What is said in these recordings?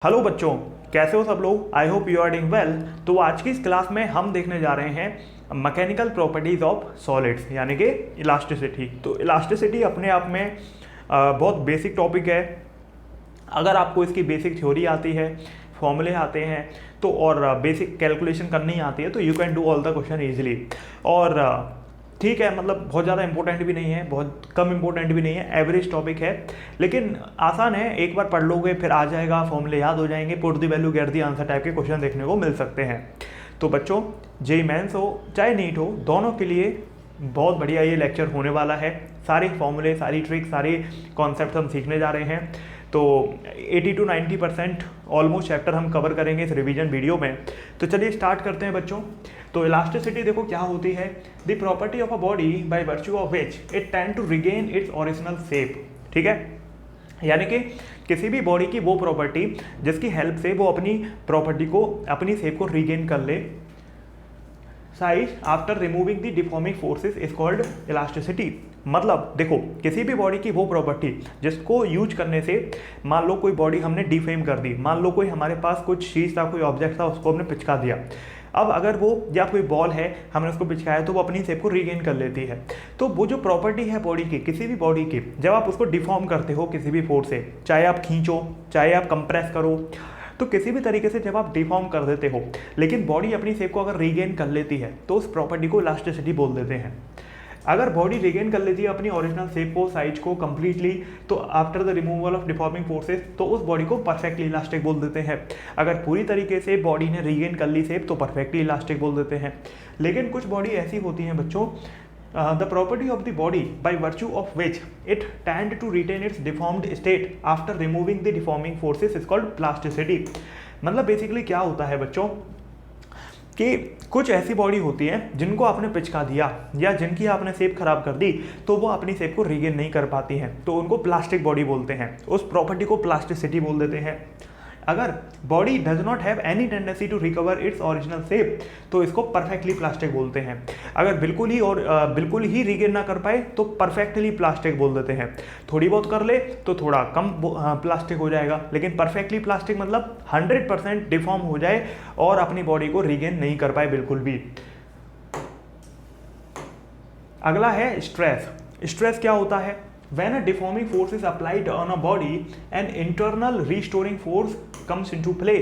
Hello बच्चों, कैसे हो सब लोग। I hope you are doing well. तो आज की इस क्लास में हम देखने जा रहे हैं मैकेनिकल प्रॉपर्टीज ऑफ सॉलिड्स यानी कि इलास्टिसिटी। तो इलास्टिसिटी अपने आप में बहुत बेसिक टॉपिक है। अगर आपको इसकी बेसिक थ्योरी आती है, फॉर्मूले आते हैं तो और बेसिक कैलकुलेशन करनी आती है तो you can do all the question easily. और ठीक है, मतलब बहुत ज़्यादा इंपॉर्टेंट भी नहीं है, बहुत कम इंपॉर्टेंट भी नहीं है, एवरेज टॉपिक है, लेकिन आसान है। एक बार पढ़ लोगे फिर आ जाएगा, फॉर्मूले याद हो जाएंगे, put the value get the answer type के क्वेश्चन देखने को मिल सकते हैं। तो बच्चों, जेईई मेंस हो चाहे नीट हो, दोनों के लिए बहुत बढ़िया ये लेक्चर होने वाला है। सारे फॉर्मूले, सारी ट्रिक, सारे कॉन्सेप्ट हम सीखने जा रहे हैं। तो 80 to 90% ऑलमोस्ट चैप्टर हम कवर करेंगे इस रिवीजन वीडियो में। तो चलिए स्टार्ट करते हैं बच्चों। तो इलास्टिसिटी देखो क्या होती है, the property of a body by virtue of which it tend to regain its original shape. ठीक है, यानी कि किसी भी बॉडी की वो प्रॉपर्टी जिसकी हेल्प से वो अपनी प्रॉपर्टी को, अपनी शेप को रिगेन कर ले size after removing the deforming forces is called elasticity. मतलब देखो, किसी भी बॉडी की वो प्रॉपर्टी जिसको यूज करने से, मान लो कोई बॉडी हमने डिफेम कर दी, मान लो कोई हमारे पास कुछ चीज़ था, कोई ऑब्जेक्ट था, उसको हमने पिचका दिया। अब अगर वो या कोई बॉल है, हमने उसको पिचकाया तो वो अपनी शेप को रीगेन कर लेती है। तो वो जो प्रॉपर्टी है बॉडी की, किसी भी बॉडी की, जब आप उसको डिफॉर्म करते हो किसी भी फोर्स से, चाहे आप खींचो चाहे आप कंप्रेस करो, तो किसी भी तरीके से जब आप डिफॉर्म कर देते हो लेकिन बॉडी अपनी शेप को अगर रीगेन कर लेती है तो उस प्रॉपर्टी को इलास्टिसिटी बोल देते हैं। अगर बॉडी रिगेन कर लेती है अपनी ओरिजिनल शेप को, साइज को कंप्लीटली, तो after the removal of deforming forces, तो उस बॉडी को परफेक्टली इलास्टिक बोल देते हैं। अगर पूरी तरीके से बॉडी ने रिगेन कर ली शेप तो परफेक्टली इलास्टिक बोल देते हैं। लेकिन कुछ बॉडी ऐसी होती हैं बच्चों, the property of the body by virtue of which it tend to retain its deformed state after removing the deforming forces is called plasticity. मतलब बेसिकली क्या होता है बच्चों कि कुछ ऐसी बॉडी होती है जिनको आपने पिचका दिया या जिनकी आपने शेप खराब कर दी तो वो अपनी शेप को रिगेन नहीं कर पाती हैं, तो उनको प्लास्टिक बॉडी बोलते हैं। उस प्रॉपर्टी को प्लास्टिसिटी बोल देते हैं। अगर body does not have any tendency to recover its original shape तो इसको परफेक्टली प्लास्टिक बोलते हैं। अगर बिल्कुल ही रिगेन ना कर पाए तो परफेक्टली प्लास्टिक बोल देते हैं। थोड़ी बहुत कर ले तो थोड़ा कम प्लास्टिक हो जाएगा, लेकिन परफेक्टली प्लास्टिक मतलब 100% डिफॉर्म हो जाए और अपनी बॉडी को रिगेन नहीं कर पाए बिल्कुल भी। अगला है स्ट्रेस। स्ट्रेस क्या होता है? When a deforming force is applied on a body, an internal restoring force comes into play।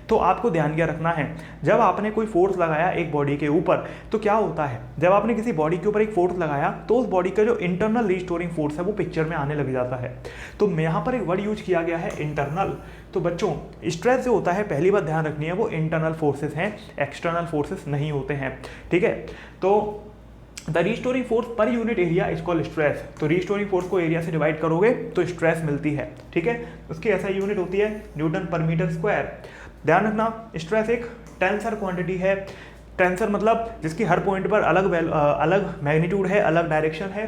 तो आपको ध्यान क्या रखना है, जब आपने कोई फोर्स लगाया एक बॉडी के ऊपर तो क्या होता है, जब आपने किसी बॉडी के ऊपर एक फोर्स लगाया तो उस बॉडी का जो इंटरनल रिस्टोरिंग फोर्स है वो पिक्चर में आने लग जाता है। तो यहाँ पर एक वर्ड यूज किया गया है इंटरनल। तो बच्चों, स्ट्रेस जो होता है, पहली बात ध्यान रखनी है, वो इंटरनल फोर्सेस हैं, एक्सटर्नल फोर्सेस नहीं होते हैं। ठीक है, तो the restoring force per unit area is called stress. तो रिस्टोरिंग फोर्स को एरिया से डिवाइड करोगे तो स्ट्रेस मिलती है। ठीक है, उसकी ऐसा यूनिट होती है न्यूटन पर मीटर स्क्वायर। ध्यान रखना, स्ट्रेस एक टेंसर क्वांटिटी है। टेंसर मतलब जिसकी हर पॉइंट पर अलग मैग्नीट्यूड है, अलग डायरेक्शन है।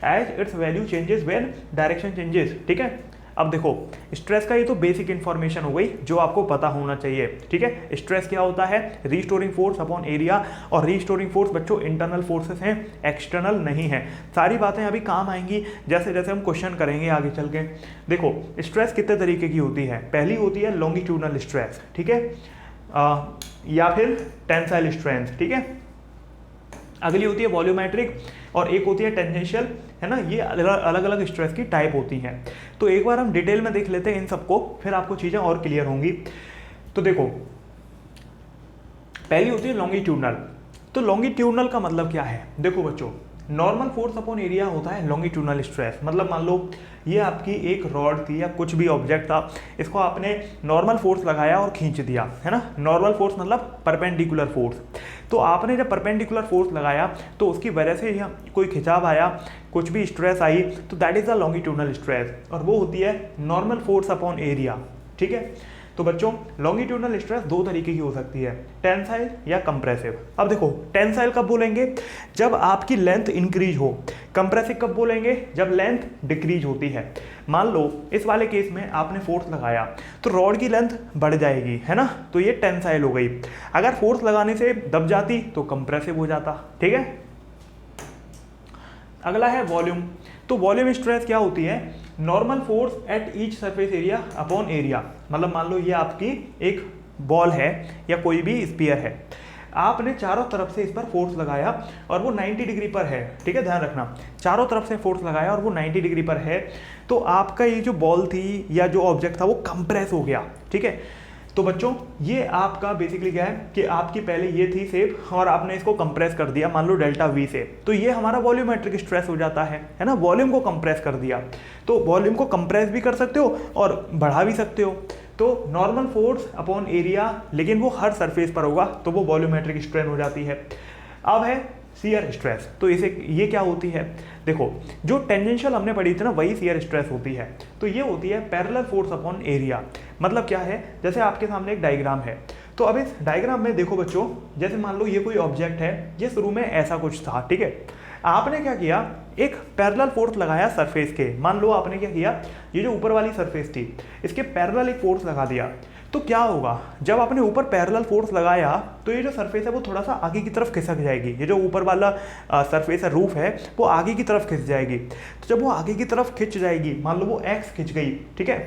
As its value changes when direction changes. ठीक है, अब देखो, स्ट्रेस का ये तो बेसिक इन्फॉर्मेशन हो गई जो आपको पता होना चाहिए। ठीक है, स्ट्रेस क्या होता है? Restoring force upon area. और रिस्टोरिंग फोर्स बच्चों इंटरनल फोर्सेस हैं, एक्सटर्नल नहीं है। सारी बातें अभी काम आएंगी जैसे जैसे हम क्वेश्चन करेंगे आगे चल के। देखो, स्ट्रेस कितने तरीके की होती है? पहली होती है लॉन्गिट्यूडनल स्ट्रेस, ठीक है, या फिर टेंसाइल स्ट्रेंथ। ठीक है, अगली होती है वॉल्यूमेट्रिक और एक होती है टेंजेंशियल, है ना। ये अलग अलग स्ट्रेस की टाइप होती हैं। तो एक बार हम डिटेल में देख लेते हैं इन सबको, फिर आपको चीज़ें और क्लियर होंगी। तो देखो, पहली होती है लॉन्गिट्यूडनल। तो लॉन्गिट्यूडनल का मतलब क्या है? देखो बच्चों, नॉर्मल फोर्स अपॉन एरिया होता है लॉन्गिट्यूडनल स्ट्रेस। मतलब मान लो ये आपकी एक रॉड थी या कुछ भी ऑब्जेक्ट था, इसको आपने नॉर्मल फोर्स लगाया और खींच दिया, है ना। नॉर्मल फोर्स मतलब परपेंडिकुलर फोर्स। तो आपने जब परपेंडिकुलर फोर्स लगाया तो उसकी वजह से कोई खिंचाव आया, कुछ भी स्ट्रेस आई, तो that is the longitudinal stress, और वो होती है नॉर्मल फोर्स अपॉन एरिया। ठीक है, तो बच्चों लॉन्गिट्यूडनल स्ट्रेस दो तरीके की हो सकती है, टेंसाइल या कंप्रेसिव। अब देखो, टेंसाइल कब बोलेंगे? जब आपकी लेंथ इंक्रीज हो। कंप्रेसिव कब बोलेंगे? जब लेंथ डिक्रीज होती है। मान लो इस वाले केस में आपने फोर्स लगाया तो रॉड की लेंथ बढ़ जाएगी, है ना, तो ये टेंसाइल हो गई। अगर फोर्स लगाने से दब जाती तो कंप्रेसिव हो जाता। ठीक है, अगला है वॉल्यूम। तो वॉल्यूम स्ट्रेस क्या होती है? Normal force at each surface area upon area. मतलब मान लो ये आपकी एक बॉल है या कोई भी स्फीयर है, आपने चारों तरफ से इस पर फोर्स लगाया और वो 90 डिग्री पर है, ठीक है, ध्यान रखना, चारों तरफ से फोर्स लगाया और वो 90 डिग्री पर है, तो आपका ये जो बॉल थी या जो ऑब्जेक्ट था वो कंप्रेस हो गया, ठीक है। तो बच्चों ये आपका बेसिकली क्या है कि आपकी पहले ये थी शेप और आपने इसको कंप्रेस कर दिया मान लो डेल्टा वी से, तो ये हमारा वॉल्यूमेट्रिक स्ट्रेस हो जाता है ना, वॉल्यूम को कंप्रेस कर दिया। तो वॉल्यूम को कंप्रेस भी कर सकते हो और बढ़ा भी सकते हो। तो नॉर्मल फोर्स अपॉन एरिया, लेकिन वो हर सरफेस पर होगा, तो वो वॉल्यूमेट्रिक स्ट्रेन हो जाती है। अब है शियर स्ट्रेस, तो इसे ये क्या होती है, देखो जो टेंजेंशियल हमने पढ़ी थी ना वही शियर स्ट्रेस होती है। तो ये होती है पैरेलल फोर्स अपॉन एरिया। मतलब क्या है, जैसे आपके सामने एक डायग्राम है, तो अब इस डायग्राम में देखो बच्चों, जैसे मान लो ये कोई ऑब्जेक्ट है, ये शुरू में ऐसा कुछ था, ठीक है, आपने क्या किया, एक पैरेलल फोर्स लगाया सरफेस के, मान लो आपने क्या किया, ये जो ऊपर वाली सरफेस थी इसके पैरेलल एक फोर्स लगा दिया, तो क्या होगा, जब आपने ऊपर पैरेलल फोर्स लगाया तो ये जो सरफेस है वो थोड़ा सा आगे की तरफ खिसक जाएगी, ये जो ऊपर वाला सरफेस है, रूफ है, वो आगे की तरफ खिंच जाएगी। तो जब वो आगे की तरफ खिंच जाएगी, मान लो वो एक्स खिंच गई, ठीक है,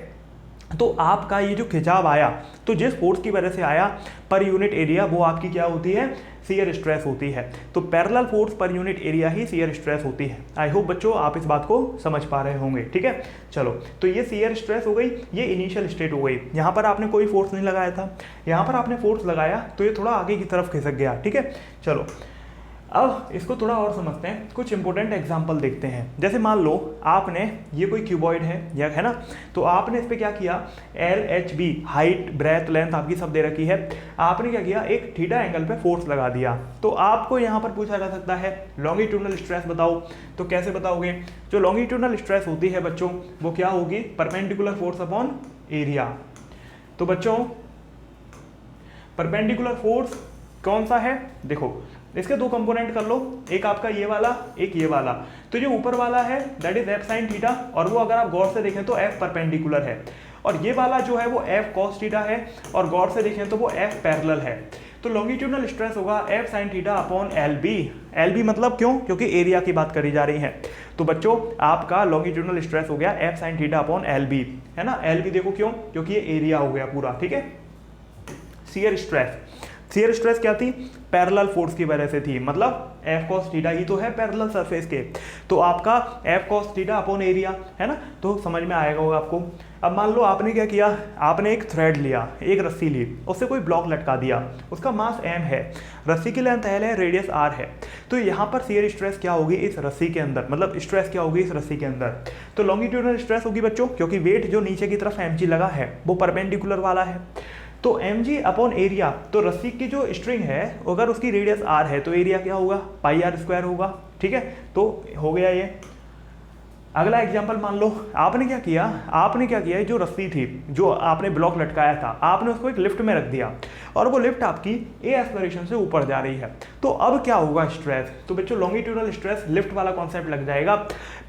तो आपका ये जो खिंचाव आया, तो जिस फोर्स की वजह से आया पर यूनिट एरिया, वो आपकी क्या होती है, शियर स्ट्रेस होती है। तो parallel force per unit area ही शियर स्ट्रेस होती है। आई होप बच्चों आप इस बात को समझ पा रहे होंगे, ठीक है। चलो, तो ये शियर स्ट्रेस हो गई, ये इनिशियल स्टेट हो गई, यहाँ पर आपने कोई फोर्स नहीं लगाया था, यहाँ पर आपने फोर्स लगाया तो ये थोड़ा आगे की तरफ खिसक गया, ठीक है। चलो अब इसको थोड़ा और समझते हैं, कुछ इंपॉर्टेंट एग्जांपल देखते हैं। जैसे मान लो आपने ये कोई क्यूबॉइड है या है ना, तो आपने इस पे क्या किया, L H B, height breadth length आपकी सब दे रखी है, आपने क्या किया, एक थीटा एंगल पे फोर्स लगा दिया। तो आपको यहाँ पर पूछा जा सकता है लॉन्गिट्यूडनल स्ट्रेस बताओ, तो कैसे बताओगे, जो लॉन्गिट्यूडनल स्ट्रेस होती है बच्चों वो क्या होगी, परपेंडिकुलर फोर्स अपॉन एरिया। तो बच्चों परपेंडिकुलर फोर्स कौन सा है, देखो इसके दो कंपोनेंट कर लो, एक आपका ये वाला, एक ये वाला। तो जो ऊपर वाला है that is F sine theta, और वो अगर आप गौर से देखें तो एफ परपेंडिकुलर है, और ये वाला जो है वो एफ कॉस थीटा है, और गौर से देखें तो वो एफ पैरेलल है। तो लॉन्गिट्यूडनल स्ट्रेस होगा F sine theta upon L B. L B मतलब क्यों, क्योंकि एरिया की बात करी जा रही है। तो बच्चों आपका लॉन्गिट्यूडनल स्ट्रेस हो गया F sine theta upon L B, है ना। एल बी देखो क्यों, क्योंकि ये एरिया हो गया पूरा, ठीक है। शियर स्ट्रेस, शियर स्ट्रेस क्या थी, पैरेलल फोर्स की वजह से थी, मतलब एफ कॉस थीटा ही तो है पैरेलल सरफेस के, तो आपका F cos theta upon area, है ना। तो समझ में आएगा होगा आपको। अब मान लो आपने क्या किया, आपने एक थ्रेड लिया, एक रस्सी ली, उससे कोई ब्लॉक लटका दिया, उसका मास m है, रस्सी की लेंथ l है, रेडियस r है। तो यहाँ पर शियर स्ट्रेस क्या होगी इस रस्सी के अंदर, मतलब स्ट्रेस क्या होगी इस रस्सी के अंदर, तो लॉन्गिट्यूडनल स्ट्रेस होगी बच्चों, क्योंकि वेट जो नीचे की तरफ mg लगा है वो परपेंडिकुलर वाला है। तो mg अपॉन एरिया, तो रस्सी की जो स्ट्रिंग है अगर उसकी रेडियस r है तो एरिया क्या होगा, पाई r स्क्वायर होगा, ठीक है। तो हो गया ये। अगला एग्जांपल मान लो आपने क्या किया, जो रस्सी थी जो आपने ब्लॉक लटकाया था, आपने उसको एक लिफ्ट में रख दिया और वो लिफ्ट आपकी ए एक्सेलरेशन से ऊपर जा रही है। तो अब क्या होगा स्ट्रेस, तो बच्चों लॉन्गिट्यूडनल स्ट्रेस लिफ्ट वाला कॉन्सेप्ट लग जाएगा।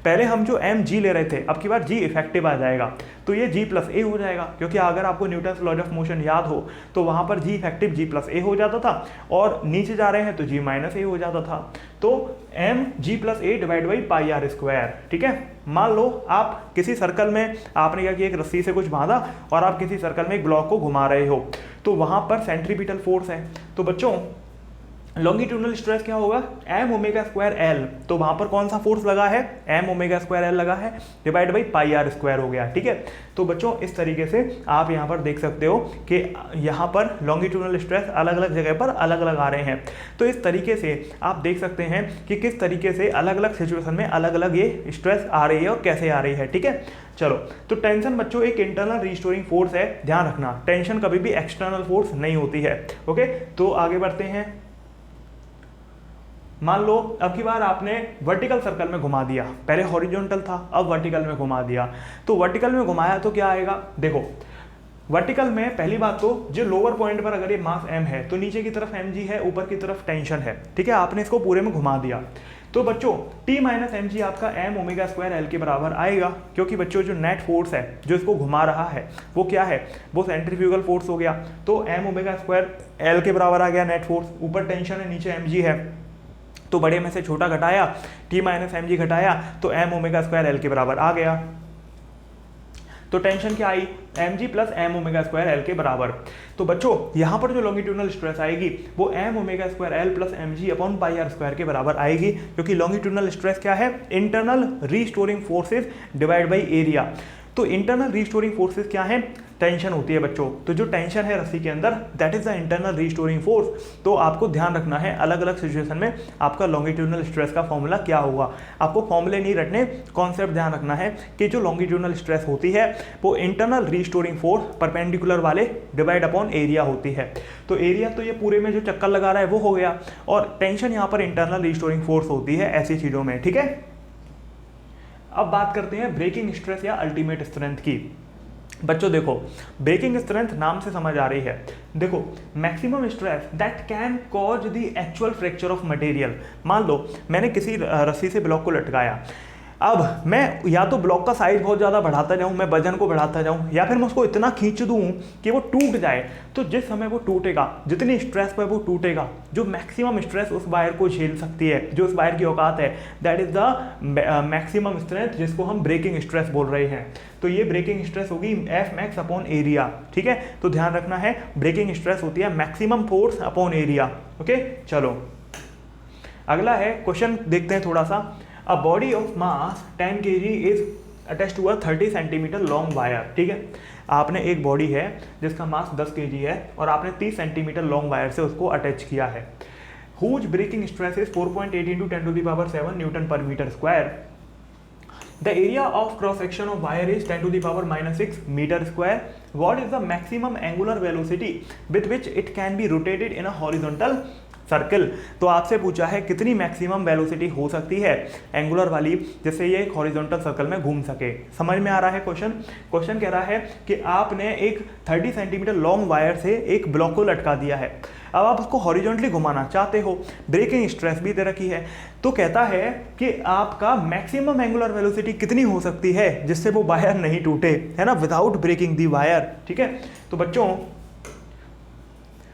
पहले हम जो एम जी ले रहे थे, अब की बार जी इफेक्टिव आ जाएगा, तो ये जी प्लस ए हो जाएगा, क्योंकि अगर आपको न्यूटन्स लॉ ऑफ मोशन याद हो तो वहाँ पर जी इफेक्टिव जी प्लस ए हो जाता था, और नीचे जा रहे हैं तो जी माइनस ए हो जाता था। तो M G plus A divide by pi are square, ठीक है। मान लो आप किसी सर्कल में आपने क्या किया, एक रस्सी से कुछ बांधा और आप किसी सर्कल में एक ब्लॉक को घुमा रहे हो, तो वहाँ पर सेंट्रीपिटल फोर्स है। तो बच्चों लॉन्गिट्यूडनल स्ट्रेस क्या होगा, एम ओमेगा स्क्वायर एल, तो वहां पर कौन सा फोर्स लगा है, एम ओमेगा स्क्वायर एल लगा है, divide by pi are square हो गया, ठीक है। तो बच्चों इस तरीके से आप यहाँ पर देख सकते हो कि यहाँ पर लॉन्गिट्यूडनल स्ट्रेस अलग अलग जगह पर अलग अलग आ रहे हैं। तो इस तरीके से आप देख सकते हैं कि किस तरीके से अलग अलग सिचुएशन में अलग अलग ये स्ट्रेस आ रही है और कैसे आ रही है, ठीक है। चलो, तो टेंशन बच्चों एक इंटरनल रिस्टोरिंग फोर्स है, ध्यान रखना, टेंशन कभी भी एक्सटर्नल फोर्स नहीं होती है, ओके। तो आगे बढ़ते हैं। मान लो अब की बार आपने वर्टिकल सर्कल में घुमा दिया, पहले हॉरिजॉन्टल था अब वर्टिकल में घुमा दिया, तो वर्टिकल में घुमाया तो क्या आएगा, देखो वर्टिकल में पहली बात तो जो लोअर पॉइंट पर अगर ये मास m है तो नीचे की तरफ mg है, ऊपर की तरफ टेंशन है, ठीक है। आपने इसको पूरे में घुमा दिया, तो बच्चों t माइनस एम जी आपका m ओमेगा स्क्वायर एल के बराबर आएगा, क्योंकि बच्चों जो नेट फोर्स है जो इसको घुमा रहा है वो क्या है, वो सेंट्रीफ्यूगल फोर्स हो गया। तो m ओमेगा स्क्वायर एल के बराबर आ गया नेट फोर्स, ऊपर टेंशन है नीचे mg है, तो बड़े में से छोटा घटाया, t माइनस एम जी घटाया, तो m ओमेगा स्क्वायर एल के बराबर आ गया। तो टेंशन क्या आई, mg plus M omega square L के बराबर। तो बच्चों यहाँ पर जो लॉन्गिट्यूडनल स्ट्रेस आएगी वो M omega square L plus M G upon pi are square के बराबर आएगी, क्योंकि लॉन्गिट्यूडनल स्ट्रेस क्या है, internal restoring forces divide by area. तो इंटरनल रीस्टोरिंग फोर्सेस क्या है, टेंशन होती है बच्चों। तो जो टेंशन है रस्सी के अंदर that is the internal restoring force. तो आपको ध्यान रखना है अलग अलग सिचुएशन में आपका लॉन्गिट्यूडनल स्ट्रेस का फॉर्मूला क्या होगा। आपको फॉर्मूले नहीं रटने, कॉन्सेप्ट ध्यान रखना है कि जो लॉन्गिट्यूडनल स्ट्रेस होती है वो इंटरनल रीस्टोरिंग फोर्स परपेंडिकुलर वाले डिवाइड अपॉन एरिया होती है। तो एरिया तो ये पूरे में जो चक्कर लगा रहा है वो हो गया, और टेंशन यहाँ पर इंटरनल रीस्टोरिंग फोर्स होती है ऐसी चीज़ों में, ठीक है। अब बात करते हैं ब्रेकिंग स्ट्रेस या अल्टीमेट स्ट्रेंथ की। बच्चों देखो, ब्रेकिंग स्ट्रेंथ नाम से समझ आ रही है। देखो, maximum stress that can cause the actual fracture of material. मान लो मैंने किसी रस्सी से ब्लॉक को लटकाया, अब मैं या तो ब्लॉक का साइज बहुत ज़्यादा बढ़ाता जाऊँ, मैं वजन को बढ़ाता जाऊँ, या फिर मैं उसको इतना खींच दूँ कि वो टूट जाए। तो जिस समय वो टूटेगा, जितनी स्ट्रेस पर वो टूटेगा, जो मैक्सिमम स्ट्रेस उस वायर को झेल सकती है, जो उस वायर की औकात है, that is the maximum strength, जिसको हम ब्रेकिंग स्ट्रेस बोल रहे हैं। तो ये ब्रेकिंग स्ट्रेस होगी एफ मैक्स अपॉन एरिया, ठीक है। तो ध्यान रखना है ब्रेकिंग स्ट्रेस होती है maximum force upon area, okay. चलो अगला है क्वेश्चन देखते हैं थोड़ा सा। A body of mass 10 kg is attached to a 30 centimetre long wire, ठीक है। आपने एक बॉडी है जिसका मास 10 kg है और आपने 30 सेंटीमीटर लॉन्ग वायर से उसको अटैच किया है। Whose breaking stress is 4.8 × 10⁻⁷ newton per metre square. The area of cross section of wire is 10⁻⁻6 meter square. What is the maximum angular velocity with which it can be rotated in a horizontal circle. तो आपसे पूछा है कितनी maximum velocity हो सकती है angular वाली, जिससे ये एक हॉरिजॉन्टल सर्कल में घूम सके। समझ में आ रहा है क्वेश्चन। क्वेश्चन कह रहा है कि आपने एक 30 सेंटीमीटर लॉन्ग वायर से एक ब्लॉक को लटका दिया है, अब आप उसको हॉरिजॉन्टली घुमाना चाहते हो, ब्रेकिंग स्ट्रेस भी दे रखी है। तो कहता है कि आपका मैक्सिमम एंगुलर वेलोसिटी कितनी हो सकती है जिससे वो वायर नहीं टूटे, है ना, विदाउट ब्रेकिंग दी वायर, ठीक है। तो बच्चों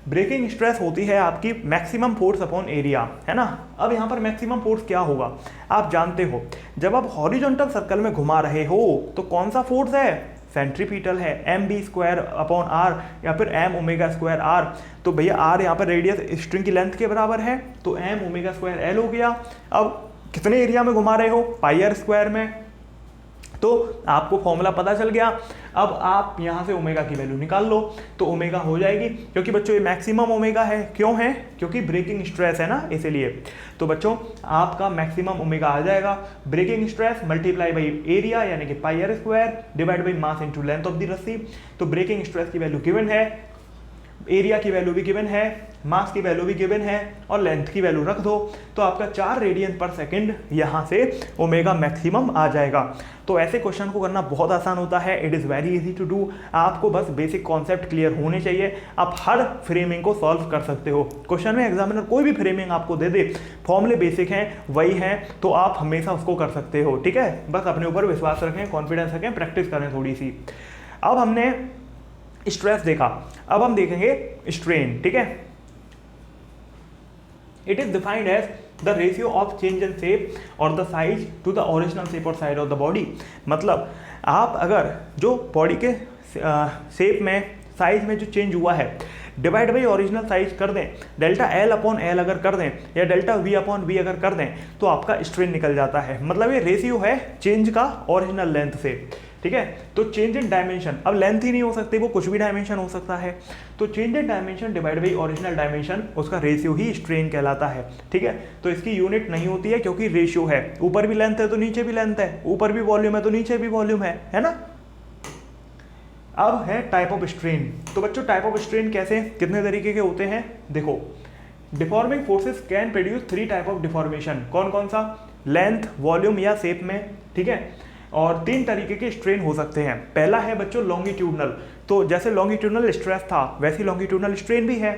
ब्रेकिंग स्ट्रेस होती है आपकी मैक्सिमम फोर्स अपॉन एरिया, है ना। अब यहाँ पर मैक्सिमम फोर्स क्या होगा, आप जानते हो जब आप हॉरिजॉन्टल सर्कल में घुमा रहे हो तो कौन सा फोर्स है, सेंट्रीपिटल है, M B square upon R या फिर एम ओमेगा स्क्वायर आर। तो भैया आर यहाँ पर रेडियस स्ट्रिंग की लेंथ के बराबर है, तो एम ओमेगा स्क्वायर एल हो गया। अब कितने एरिया में घुमा रहे हो, पाई आर स्क्वायर में। तो आपको फॉर्मूला पता चल गया। अब आप यहाँ से ओमेगा की वैल्यू निकाल लो, तो ओमेगा हो जाएगी, क्योंकि बच्चों ये मैक्सिमम ओमेगा है। क्यों है, क्योंकि ब्रेकिंग स्ट्रेस है ना, इसीलिए। तो बच्चों आपका मैक्सिमम ओमेगा आ जाएगा breaking stress multiply by area यानी कि pi are square divide by mass into length of the रस्सी। तो ब्रेकिंग स्ट्रेस की वैल्यू गिवन है, एरिया की वैल्यू भी गिवन है, मास की वैल्यू भी गिवन है, और लेंथ की वैल्यू रख दो, तो आपका 4 रेडियन पर सेकंड यहाँ से ओमेगा मैक्सिमम आ जाएगा। तो ऐसे क्वेश्चन को करना बहुत आसान होता है, it is very easy to do. आपको बस बेसिक कॉन्सेप्ट क्लियर होने चाहिए, आप हर फ्रेमिंग को सॉल्व कर सकते हो। क्वेश्चन में एग्जामिनर कोई भी फ्रेमिंग आपको दे दे, फॉर्मूले बेसिक हैं वही हैं, तो आप हमेशा उसको कर सकते हो, ठीक है। बस अपने ऊपर विश्वास रखें, कॉन्फिडेंस रखें, प्रैक्टिस करें थोड़ी सी। अब हमने स्ट्रेस देखा, अब हम देखेंगे स्ट्रेन, ठीक है। It is defined as the ratio of change in shape और the size to the original shape और साइज ऑफ द बॉडी। मतलब आप अगर जो बॉडी के शेप में, साइज में जो चेंज हुआ है, डिवाइड बाई ओरिजिनल साइज कर दें, डेल्टा एल अपॉन एल अगर कर दें या डेल्टा वी अपॉन वी अगर कर दें, तो आपका स्ट्रेन निकल जाता है। मतलब ये रेशियो है चेंज का ओरिजिनल लेंथ से, ठीक है। तो चेंज इन डायमेंशन, अब लेंथ ही नहीं हो सकती, वो कुछ भी डायमेंशन हो सकता है। तो change in dimension divide by original dimension, उसका रेशियो ही स्ट्रेन कहलाता है, ठीक है। तो इसकी यूनिट नहीं होती है क्योंकि रेशियो है, ऊपर भी लेंथ है तो नीचे भी लेंथ है, ऊपर भी वॉल्यूम है तो नीचे भी वॉल्यूम है ना। अब है टाइप ऑफ स्ट्रेन। तो बच्चों टाइप ऑफ स्ट्रेन कैसे, कितने तरीके के होते हैं, देखो। Deforming forces can produce 3 type of deformation. कौन कौन सा, लेंथ, वॉल्यूम या शेप में, ठीक है। और 3 तरीके के स्ट्रेन हो सकते हैं। पहला है बच्चों लॉन्गिट्यूडनल। तो जैसे लॉन्गिट्यूडनल स्ट्रेस था वैसे लॉन्गिट्यूडनल स्ट्रेन भी है।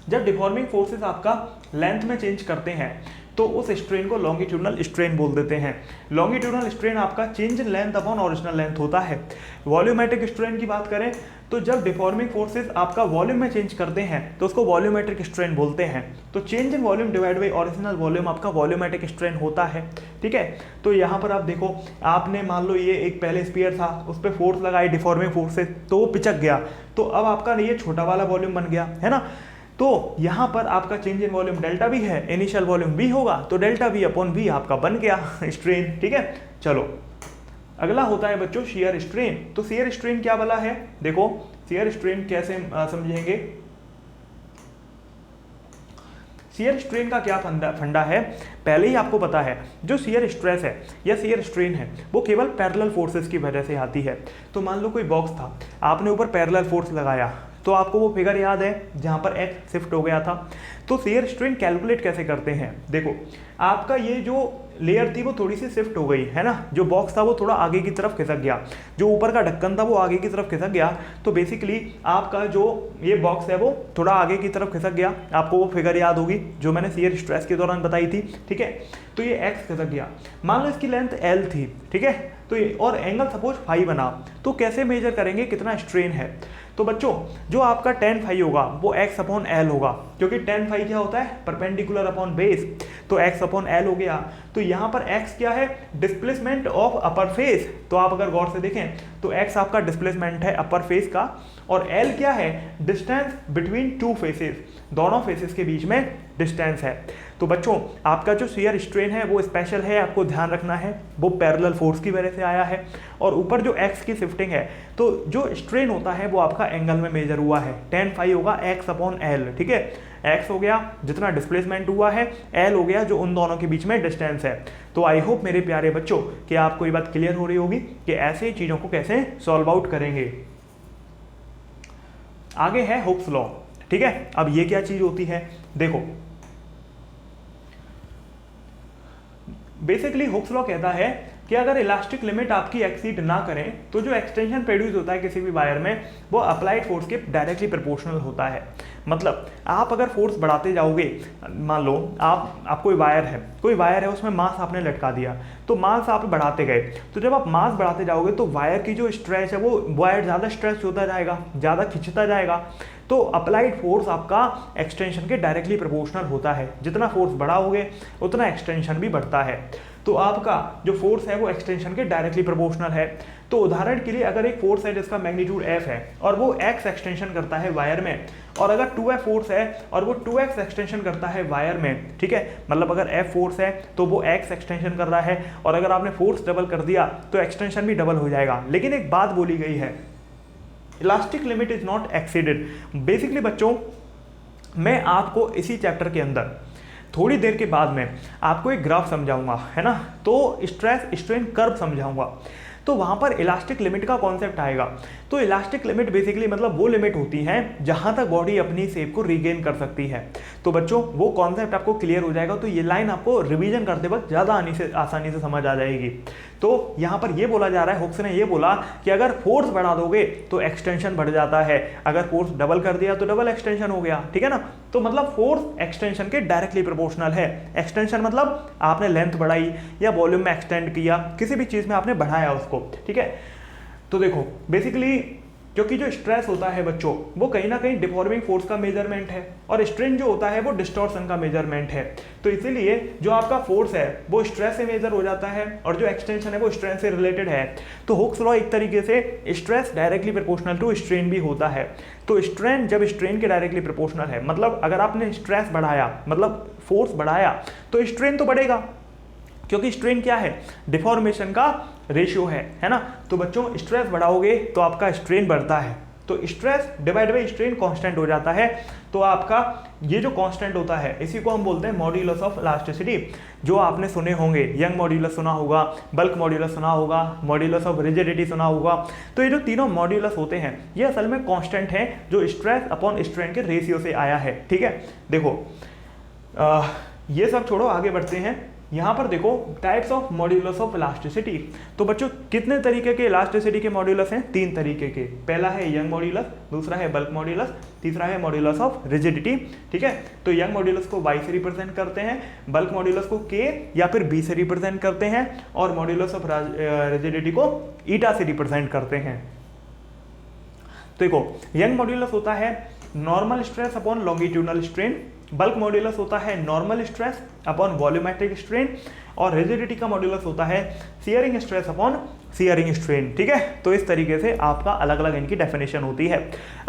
जब डिफॉर्मिंग फोर्सेस आपका लेंथ में चेंज करते हैं तो उस स्ट्रेन को लॉन्गिट्यूडनल स्ट्रेन बोल देते हैं। लॉन्गिट्यूडनल स्ट्रेन आपका change in length upon original length होता है। वॉल्यूमेट्रिक स्ट्रेन की बात करें तो जब डिफॉर्मिंग फोर्सेस आपका वॉल्यूम में चेंज करते हैं तो उसको वॉल्यूमेट्रिक स्ट्रेन बोलते हैं। तो change in volume divide by original volume आपका वॉल्यूमेट्रिक स्ट्रेन होता है, ठीक है। तो यहाँ पर आप देखो, आपने मान लो ये एक पहले स्फीयर था, उस पर फोर्स लगाई डिफॉर्मिंग फोर्सेस, तो वो पिचक गया, तो अब आपका ये छोटा वाला वॉल्यूम बन गया, है ना। तो यहाँ पर आपका change in volume delta we है, इनिशियल वॉल्यूम वी होगा, तो डेल्टा वी अपॉन वी आपका बन गया स्ट्रेन, ठीक है। चलो अगला होता है बच्चों शियर स्ट्रेन। तो शियर स्ट्रेन क्या वाला है, देखो शियर स्ट्रेन कैसे समझेंगे। शियर स्ट्रेन का क्या फंडा है, पहले ही आपको पता है, जो शियर स्ट्रेस है या शियर स्ट्रेन है वो केवल पैरेलल फोर्सेस की वजह से आती है। तो मान लो कोई बॉक्स था, आपने ऊपर पैरेलल फोर्स लगाया, तो आपको वो फिगर याद है जहाँ पर एक्स शिफ्ट हो गया था। तो शियर स्ट्रेन कैलकुलेट कैसे करते हैं, देखो आपका ये जो लेयर थी वो थोड़ी सी शिफ्ट हो गई, है ना, जो बॉक्स था वो थोड़ा आगे की तरफ खिसक गया, जो ऊपर का ढक्कन था वो आगे की तरफ खिसक गया, तो बेसिकली आपका जो ये बॉक्स है वो थोड़ा आगे की तरफ खिसक गया। आपको वो फिगर याद होगी जो मैंने शियर स्ट्रेस के दौरान बताई थी, ठीक है। तो ये एक्स खिसक गया, मान लो इसकी लेंथ एल थी, ठीक है, तो ये और एंगल सपोज फाई बना, तो कैसे मेजर करेंगे कितना स्ट्रेन है। तो बच्चों जो आपका tan फाई होगा वो x अपॉन एल होगा, क्योंकि tan फाई क्या होता है, परपेंडिकुलर अपॉन बेस, तो x अपॉन एल हो गया। तो यहाँ पर x क्या है, डिस्प्लेसमेंट ऑफ अपर फेस। तो आप अगर गौर से देखें तो x आपका डिस्प्लेसमेंट है अपर फेस का, और l क्या है, डिस्टेंस बिटवीन टू फेसेस, दोनों फेसेस के बीच में डिस्टेंस है। तो बच्चों आपका जो शियर स्ट्रेन है वो स्पेशल है, आपको ध्यान रखना है, वो पैरेलल फोर्स की वजह से आया है। और ऊपर जो x की शिफ्टिंग है, तो जो स्ट्रेन होता है वो आपका एंगल में मेजर हुआ है, tan फाई होगा x अपॉन एल, ठीक है। x हो गया जितना डिस्प्लेसमेंट हुआ है, l हो गया जो उन दोनों के बीच में डिस्टेंस है। तो आई होप मेरे प्यारे बच्चों कि आपको ये बात क्लियर हो रही होगी कि ऐसे चीज़ों को कैसे सॉल्व आउट करेंगे। आगे है हुक्स लॉ, ठीक है। अब ये क्या चीज़ होती है, देखो बेसिकली हुक्स लॉ कहता है कि अगर इलास्टिक लिमिट आपकी एक्सीड ना करें तो जो एक्सटेंशन प्रोड्यूस होता है किसी भी वायर में वो अप्लाइड फोर्स के डायरेक्टली प्रोपोर्शनल होता है। मतलब आप अगर फोर्स बढ़ाते जाओगे, मान लो आप कोई वायर है उसमें मास आपने लटका दिया, तो मास आप बढ़ाते गए, तो जब आप मास बढ़ाते जाओगे तो वायर की जो स्ट्रेच है वो वायर ज़्यादा स्ट्रेच होता जाएगा, ज़्यादा खिंचता जाएगा। तो अप्लाइड फोर्स आपका एक्सटेंशन के डायरेक्टली प्रोपोर्शनल होता है, जितना फोर्स बढ़ाओगे उतना एक्सटेंशन भी बढ़ता है। तो आपका जो फोर्स है वो एक्सटेंशन के डायरेक्टली प्रोपोर्शनल है। तो उदाहरण के लिए अगर एक फोर्स है जिसका मैग्नीट्यूड f है और वो x एक्सटेंशन करता है वायर में, और अगर 2f फोर्स है और वो 2x एक्सटेंशन करता है वायर में, ठीक है, मतलब अगर f फोर्स है तो वो x एक्सटेंशन कर रहा है, और अगर आपने फोर्स डबल कर दिया तो एक्सटेंशन भी डबल हो जाएगा। लेकिन एक बात बोली गई है, elastic limit is not exceeded. Basically बच्चों मैं आपको इसी चैप्टर के अंदर थोड़ी देर के बाद में आपको एक ग्राफ समझाऊंगा, है ना, तो स्ट्रेस स्ट्रेन कर्व समझाऊंगा, तो वहाँ पर इलास्टिक लिमिट का कॉन्सेप्ट आएगा। तो इलास्टिक लिमिट बेसिकली मतलब वो लिमिट होती है जहाँ तक बॉडी अपनी शेप को रिगेन कर सकती है। तो बच्चों वो कॉन्सेप्ट आपको क्लियर हो जाएगा, तो ये लाइन आपको रिवीजन करते वक्त ज़्यादा आसानी से समझ आ जाएगी। तो यहाँ पर ये बोला जा रहा है, हुक्स ने ये बोला कि अगर फोर्स बढ़ा दोगे तो एक्सटेंशन बढ़ जाता है, अगर फोर्स डबल कर दिया तो डबल एक्सटेंशन हो गया, ठीक है ना। तो मतलब फोर्स एक्सटेंशन के डायरेक्टली प्रोपोर्शनल है। एक्सटेंशन मतलब आपने लेंथ बढ़ाई या वॉल्यूम में एक्सटेंड किया, किसी भी चीज़ में आपने बढ़ाया उसको, ठीक है। तो देखो बेसिकली क्योंकि जो स्ट्रेस होता है बच्चों वो कहीं ना कहीं डिफॉर्मिंग फोर्स का मेजरमेंट है, और स्ट्रेन जो होता है वो डिस्टॉर्शन का मेजरमेंट है। तो इसीलिए जो आपका फोर्स है वो स्ट्रेस से मेजर हो जाता है, और जो एक्सटेंशन है वो स्ट्रेन से रिलेटेड है। तो हुक्स लॉ एक तरीके से stress directly proportional to strain भी होता है। तो स्ट्रेन जब स्ट्रेन के डायरेक्टली प्रोपोर्शनल है, मतलब अगर आपने स्ट्रेस बढ़ाया मतलब फोर्स बढ़ाया तो स्ट्रेन तो बढ़ेगा, क्योंकि स्ट्रेन क्या है, डिफॉर्मेशन का रेशियो है ना। तो बच्चों स्ट्रेस बढ़ाओगे तो आपका स्ट्रेन बढ़ता है, तो stress divide by strain constant हो जाता है। तो आपका ये जो कांस्टेंट होता है इसी को हम बोलते हैं मॉड्यूलस ऑफ इलास्टिसिटी, जो आपने सुने होंगे, यंग मॉड्यूलस सुना होगा, बल्क मॉड्यूलस सुना होगा, मॉड्यूलस ऑफ रिजिडिटी सुना होगा। तो ये जो तीनों मॉड्यूलस होते हैं ये असल में कांस्टेंट है जो स्ट्रेस अपॉन स्ट्रेन के रेशियो से आया है, ठीक है। देखो ये सब छोड़ो, आगे बढ़ते हैं। यहाँ पर देखो types of modulus of elasticity. तो बच्चों कितने तरीके के इलास्टिसिटी के मॉड्यूलस हैं, 3 तरीके के। पहला है यंग मॉड्यूलस, दूसरा है बल्क मॉड्यूलस, तीसरा है मॉड्यूलस ऑफ रिजिडिटी, ठीक है। तो यंग मॉड्यूलस को y से रिप्रेजेंट करते हैं, बल्क मॉड्यूलस को k या फिर b से रिप्रेजेंट करते हैं, और मॉड्यूलस ऑफ रिजिडिटी को ईटा से रिप्रेजेंट करते हैं। देखो यंग मॉड्यूलस होता है normal stress upon longitudinal strain, bulk modulus होता है normal stress upon volumetric strain, और रिजिडिटी का मॉड्यूलस होता है shearing stress upon shearing strain. ठीक है, तो इस तरीके से आपका अलग अलग इनकी डेफिनेशन होती है।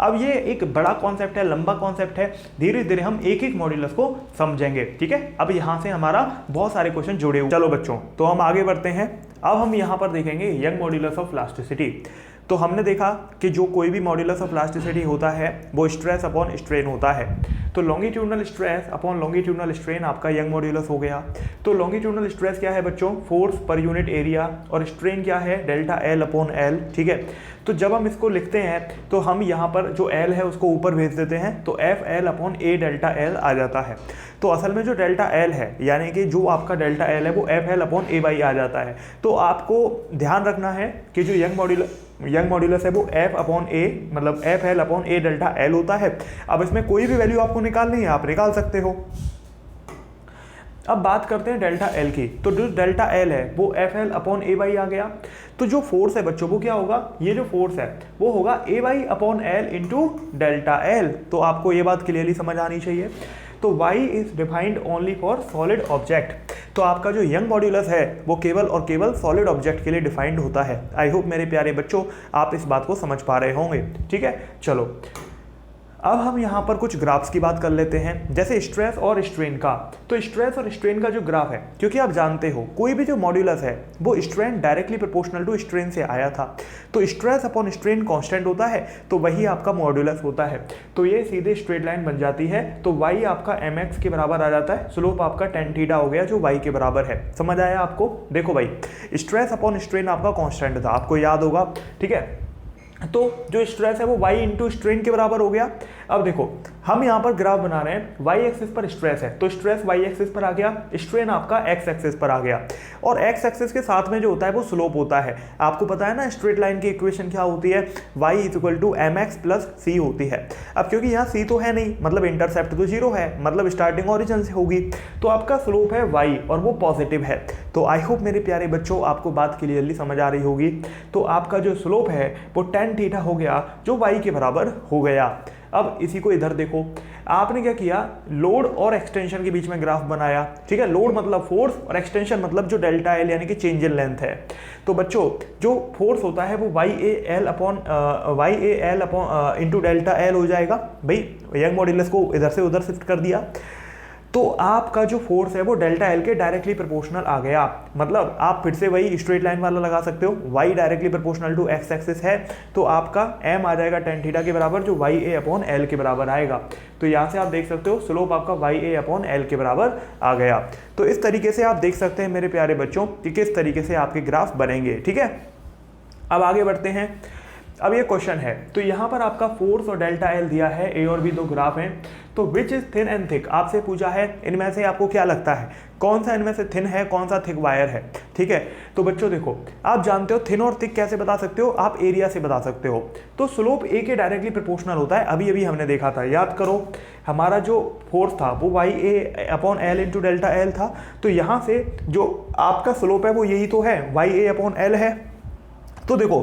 अब ये एक बड़ा कॉन्सेप्ट है, लंबा कॉन्सेप्ट है, धीरे धीरे हम एक एक मॉड्यूलस को समझेंगे। ठीक है, अब यहाँ से हमारा बहुत सारे क्वेश्चन जुड़े हुए। चलो बच्चों, तो हम आगे बढ़ते हैं। अब हम यहाँ पर देखेंगे यंग मॉड्यूलस ऑफ इलास्टिसिटी। तो हमने देखा कि जो कोई भी मॉड्यूलस ऑफ इलास्टिसिटी होता है वो स्ट्रेस अपॉन स्ट्रेन होता है। तो longitudinal stress upon longitudinal strain आपका यंग मॉड्यूलस हो गया। तो लॉन्गिट्यूडनल स्ट्रेस क्या है बच्चों? फोर्स पर यूनिट एरिया, और स्ट्रेन क्या है? Delta L upon L. ठीक है, तो जब हम इसको लिखते हैं तो हम यहाँ पर जो एल है उसको ऊपर भेज देते हैं, तो F L upon A delta L आ जाता है। तो असल में जो डेल्टा एल है, यानी कि जो आपका डेल्टा एल है वो F L upon A by आ जाता है। तो आपको ध्यान रखना है कि जो यंग मॉड्यूलस है वो एफ अपॉन ए, मतलब F L upon A delta L होता है। अब इसमें कोई भी वैल्यू आपको निकालनी है, आप निकाल सकते हो। अब बात करते हैं डेल्टा एल की। तो जो डेल्टा एल है वो F L upon A by आ गया। तो जो फोर्स है बच्चों वो क्या होगा? ये जो फोर्स है वो होगा A by upon L into delta L. तो आपको ये बात क्लियरली समझ आनी चाहिए। तो y is defined only for solid object. तो आपका जो यंग मॉड्यूलस है वो केवल और केवल सॉलिड ऑब्जेक्ट के लिए डिफाइंड होता है। आई होप मेरे प्यारे बच्चों आप इस बात को समझ पा रहे होंगे। ठीक है, चलो अब हम यहाँ पर कुछ ग्राफ्स की बात कर लेते हैं, जैसे स्ट्रेस और स्ट्रेन का। तो स्ट्रेस और स्ट्रेन का जो ग्राफ है, क्योंकि आप जानते हो कोई भी जो मॉड्यूलस है वो strain directly proportional to strain से आया था। तो स्ट्रेस अपॉन स्ट्रेन कांस्टेंट होता है, तो वही आपका मॉड्यूलस होता है। तो ये सीधे स्ट्रेट लाइन बन जाती है। तो y आपका mx के बराबर आ जाता है, स्लोप आपका tan थीटा हो गया जो y के बराबर है। समझ आया आपको? देखो भाई, स्ट्रेस अपॉन स्ट्रेन आपका कांस्टेंट था, आपको याद होगा। ठीक है, तो जो स्ट्रेस है वो y इंटू स्ट्रेन के बराबर हो गया। अब देखो हम यहाँ पर ग्राफ बना रहे हैं, y एक्सिस पर स्ट्रेस है तो स्ट्रेस y एक्सिस पर आ गया, स्ट्रेन आपका x एक्सिस पर आ गया, और x एक्सिस के साथ में जो होता है वो स्लोप होता है। आपको पता है ना स्ट्रेट लाइन की इक्वेशन क्या होती है? y is equal to mx plus c होती है। अब क्योंकि यहाँ c तो है नहीं, मतलब इंटरसेप्ट तो जीरो है, मतलब स्टार्टिंग ओरिजिन से होगी, तो आपका स्लोप है y और वो पॉजिटिव है। तो आई होप मेरे प्यारे बच्चों आपको बात क्लियरली समझ आ रही होगी। तो आपका जो स्लोप है वो tan थीटा हो गया जो y के बराबर हो गया। अब इसी को इधर देखो, आपने क्या किया? लोड और एक्सटेंशन के बीच में ग्राफ बनाया। ठीक है, लोड मतलब फोर्स और एक्सटेंशन मतलब जो डेल्टा एल यानी कि चेंज इन लेंथ है। तो बच्चों जो फोर्स होता है वो Y A L upon into delta L हो जाएगा। भाई यंग मॉड्यूलस को इधर से उधर शिफ्ट कर दिया, तो आपका जो फोर्स है वो डेल्टा एल के डायरेक्टली प्रोपोर्शनल आ गया। मतलब आप फिर से वही स्ट्रेट लाइन वाला लगा सकते हो, y directly proportional to x axis है, तो आपका m आ जाएगा tan थीटा के बराबर जो y a अपॉन एल के बराबर आएगा। तो यहाँ से आप देख सकते हो स्लोप आपका y a अपॉन एल के बराबर आ गया। तो इस तरीके से आप देख सकते हैं मेरे प्यारे बच्चों कि किस तरीके से आपके ग्राफ बनेंगे। ठीक है, अब आगे बढ़ते हैं। अब ये क्वेश्चन है, तो यहाँ पर आपका फोर्स और डेल्टा एल दिया है, ए और बी दो ग्राफ हैं। तो which is thin and thick आपसे पूछा है, इनमें से आपको क्या लगता है कौन सा इनमें से थिन है, कौन सा थिक वायर है? ठीक है, तो बच्चों देखो आप जानते हो थिन और थिक कैसे बता सकते हो? आप एरिया से बता सकते हो। तो स्लोप ए के डायरेक्टली प्रोपोर्शनल होता है, अभी अभी हमने देखा था, याद करो हमारा जो फोर्स था वो Y A upon L into delta L था। तो यहाँ से जो आपका स्लोप है वो यही तो है, वाई ए अपॉन एल है। तो देखो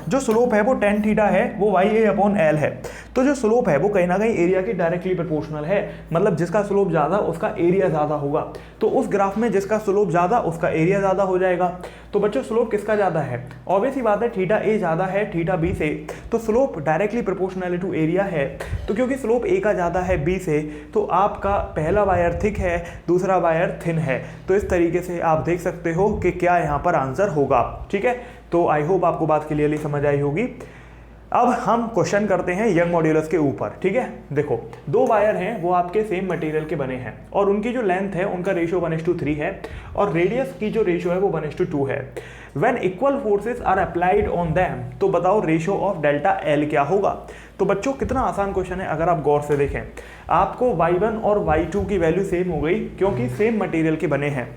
जो स्लोप है वो tan थीटा है, वो वाई ए अपॉन एल है। तो जो स्लोप है वो कहीं ना कहीं एरिया के डायरेक्टली प्रोपोर्शनल है, मतलब जिसका स्लोप ज़्यादा उसका एरिया ज़्यादा होगा। तो उस ग्राफ में जिसका स्लोप ज़्यादा उसका एरिया ज़्यादा हो जाएगा। तो बच्चों स्लोप किसका ज़्यादा है? ऑब्वियस ही बात है थीटा ए ज़्यादा है थीटा बी से, तो slope directly proportional to area है। तो क्योंकि स्लोप ए का ज़्यादा है बी से, तो आपका पहला वायर थिक है, दूसरा वायर थिन है। तो इस तरीके से आप देख सकते हो कि क्या यहाँ पर आंसर होगा। ठीक है, तो आई होप आपको बात क्लियरली समझ आई होगी। अब हम क्वेश्चन करते हैं यंग मॉड्यूलस के ऊपर। ठीक है, देखो दो वायर हैं वो आपके सेम मटेरियल के बने हैं और उनकी जो लेंथ है उनका रेशियो 1:3 है और रेडियस की जो रेशियो है वो 1:2 है। When equal forces are applied on them, तो बताओ रेशियो ऑफ डेल्टा एल क्या होगा? तो बच्चों कितना आसान क्वेश्चन है, अगर आप गौर से देखें आपको y1 और y2 की वैल्यू सेम हो गई क्योंकि सेम मटेरियल के बने हैं।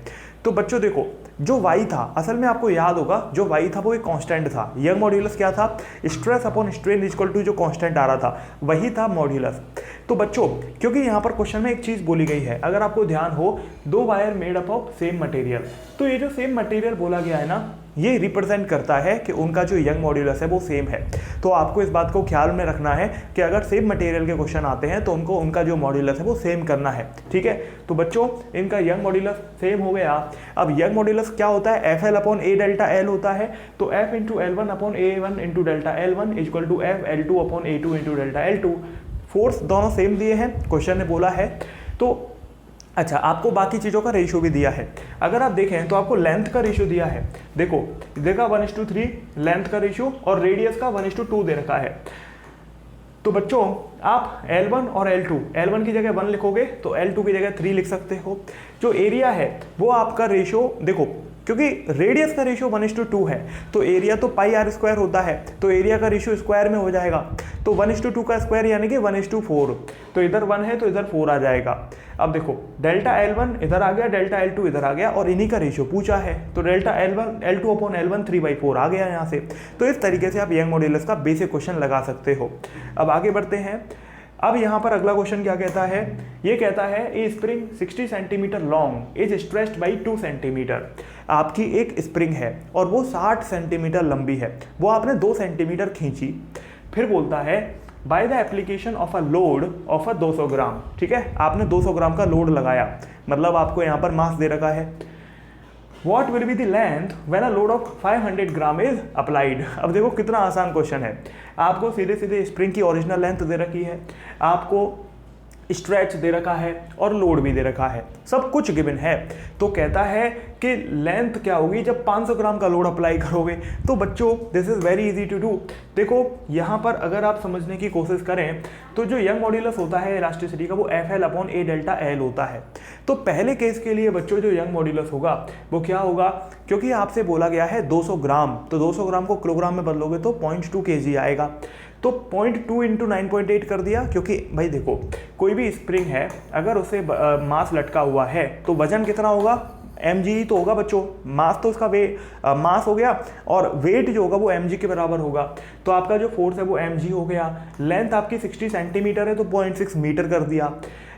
तो बच्चों देखो जो y था, असल में आपको याद होगा जो y था वो एक कांस्टेंट था। यंग मॉड्यूलस क्या था? Stress upon strain equal to जो कांस्टेंट आ रहा था वही था मॉड्यूलस। तो बच्चों क्योंकि यहाँ पर क्वेश्चन में एक चीज़ बोली गई है, अगर आपको ध्यान हो, दो wire made up of same material, तो ये जो सेम मटेरियल बोला गया है ना, ये रिप्रेजेंट करता है कि उनका जो यंग मॉड्यूलस है वो सेम है। तो आपको इस बात को ख्याल में रखना है कि अगर सेम मटेरियल के क्वेश्चन आते हैं तो उनको उनका जो मॉड्यूलस है वो सेम करना है, ठीक है। तो बच्चों इनका यंग मॉड्यूलस सेम हो गया। अब यंग मॉड्यूलस क्या होता है, F L upon A delta L होता है। तो F into L one upon A one into delta L one equal to F L two upon A two into delta L two. Force दोनों same दिए हैं, question ने बोला है। तो अच्छा, आपको बाकी चीज़ों का रेशियो भी दिया है। अगर आप देखें तो आपको लेंथ का रेशियो दिया है, देखो देखा 1:3 लेंथ का रेशियो और रेडियस का 1:2 दे रखा है। तो बच्चों आप L1 और L2, L1 की जगह 1 लिखोगे तो L2 की जगह 3 लिख सकते हो। जो एरिया है वो आपका रेशियो देखो, क्योंकि रेडियस का रेशियो 1:2 है तो एरिया तो पाई आर स्क्वायर होता है, तो एरिया का रेशियो स्क्वायर में हो जाएगा। तो 1:2 का स्क्वायर यानी कि 1:4, तो इधर 1 है तो इधर 4 आ जाएगा। अब देखो डेल्टा L1 इधर आ गया, डेल्टा L2 इधर आ गया और इन्हीं का रेशियो पूछा है, तो डेल्टा L2 अपॉन L1 3/4 आ गया यहाँ से। तो इस तरीके से आप यंग मॉड्यूलस का बेसिक क्वेश्चन लगा सकते हो। अब आगे बढ़ते हैं। अब यहाँ पर अगला क्वेश्चन क्या कहता है, ये कहता है ए spring 60 centimetre long is stretched by 2 centimetre. आपकी एक स्प्रिंग है और वो 60 सेंटीमीटर लंबी है, वो आपने 2 सेंटीमीटर खींची। फिर बोलता है by the application of a load of a 200 ग्राम, ठीक है, आपने 200 ग्राम का लोड लगाया, मतलब आपको यहाँ पर मास दे रखा है। What will be the length when a load of 500 gram is applied? अब देखो कितना आसान क्वेश्चन है। आपको सीधे सीधे स्प्रिंग की ओरिजिनल लेंथ दे रखी है, आपको स्ट्रेच दे रखा है और लोड भी दे रखा है, सब कुछ गिवन है। तो कहता है कि लेंथ क्या होगी जब 500 ग्राम का लोड अप्लाई करोगे। तो बच्चों this is very easy to do. देखो यहाँ पर अगर आप समझने की कोशिश करें तो जो यंग मॉड्यूलस होता है इलास्टिसिटी का वो F L upon A delta L होता है। तो पहले केस के लिए बच्चों जो यंग मॉड्यूलस होगा वो क्या होगा, क्योंकि आपसे बोला गया है 200 ग्राम, तो 200 ग्राम को किलोग्राम में बदलोगे तो 0.2 kg आएगा। तो 0.2 इंटू 9.8 कर दिया, क्योंकि भाई देखो कोई भी स्प्रिंग है अगर उसे मास लटका हुआ है तो वजन कितना होगा, mg तो होगा बच्चों, मास तो उसका मास हो गया और वेट जो होगा वो mg के बराबर होगा। तो आपका जो फोर्स है वो mg हो गया। लेंथ आपकी 60 सेंटीमीटर है तो 0.6 मीटर कर दिया।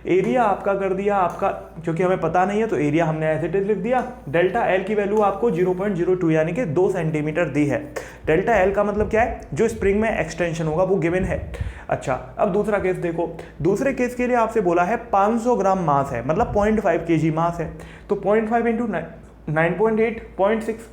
एरिया आपका कर दिया आपका, क्योंकि हमें पता नहीं है तो एरिया हमने एज इट इज लिख दिया। डेल्टा एल की वैल्यू आपको 0.02 यानी कि 2 सेंटीमीटर दी है। डेल्टा एल का मतलब क्या है, जो स्प्रिंग में एक्सटेंशन होगा वो गिवन है। अच्छा, अब दूसरा केस देखो, दूसरे केस के लिए आपसे बोला है 500 ग्राम मास है, मतलब 0.5 kg मास है। तो 0.5 इंटू 9.8 0.6।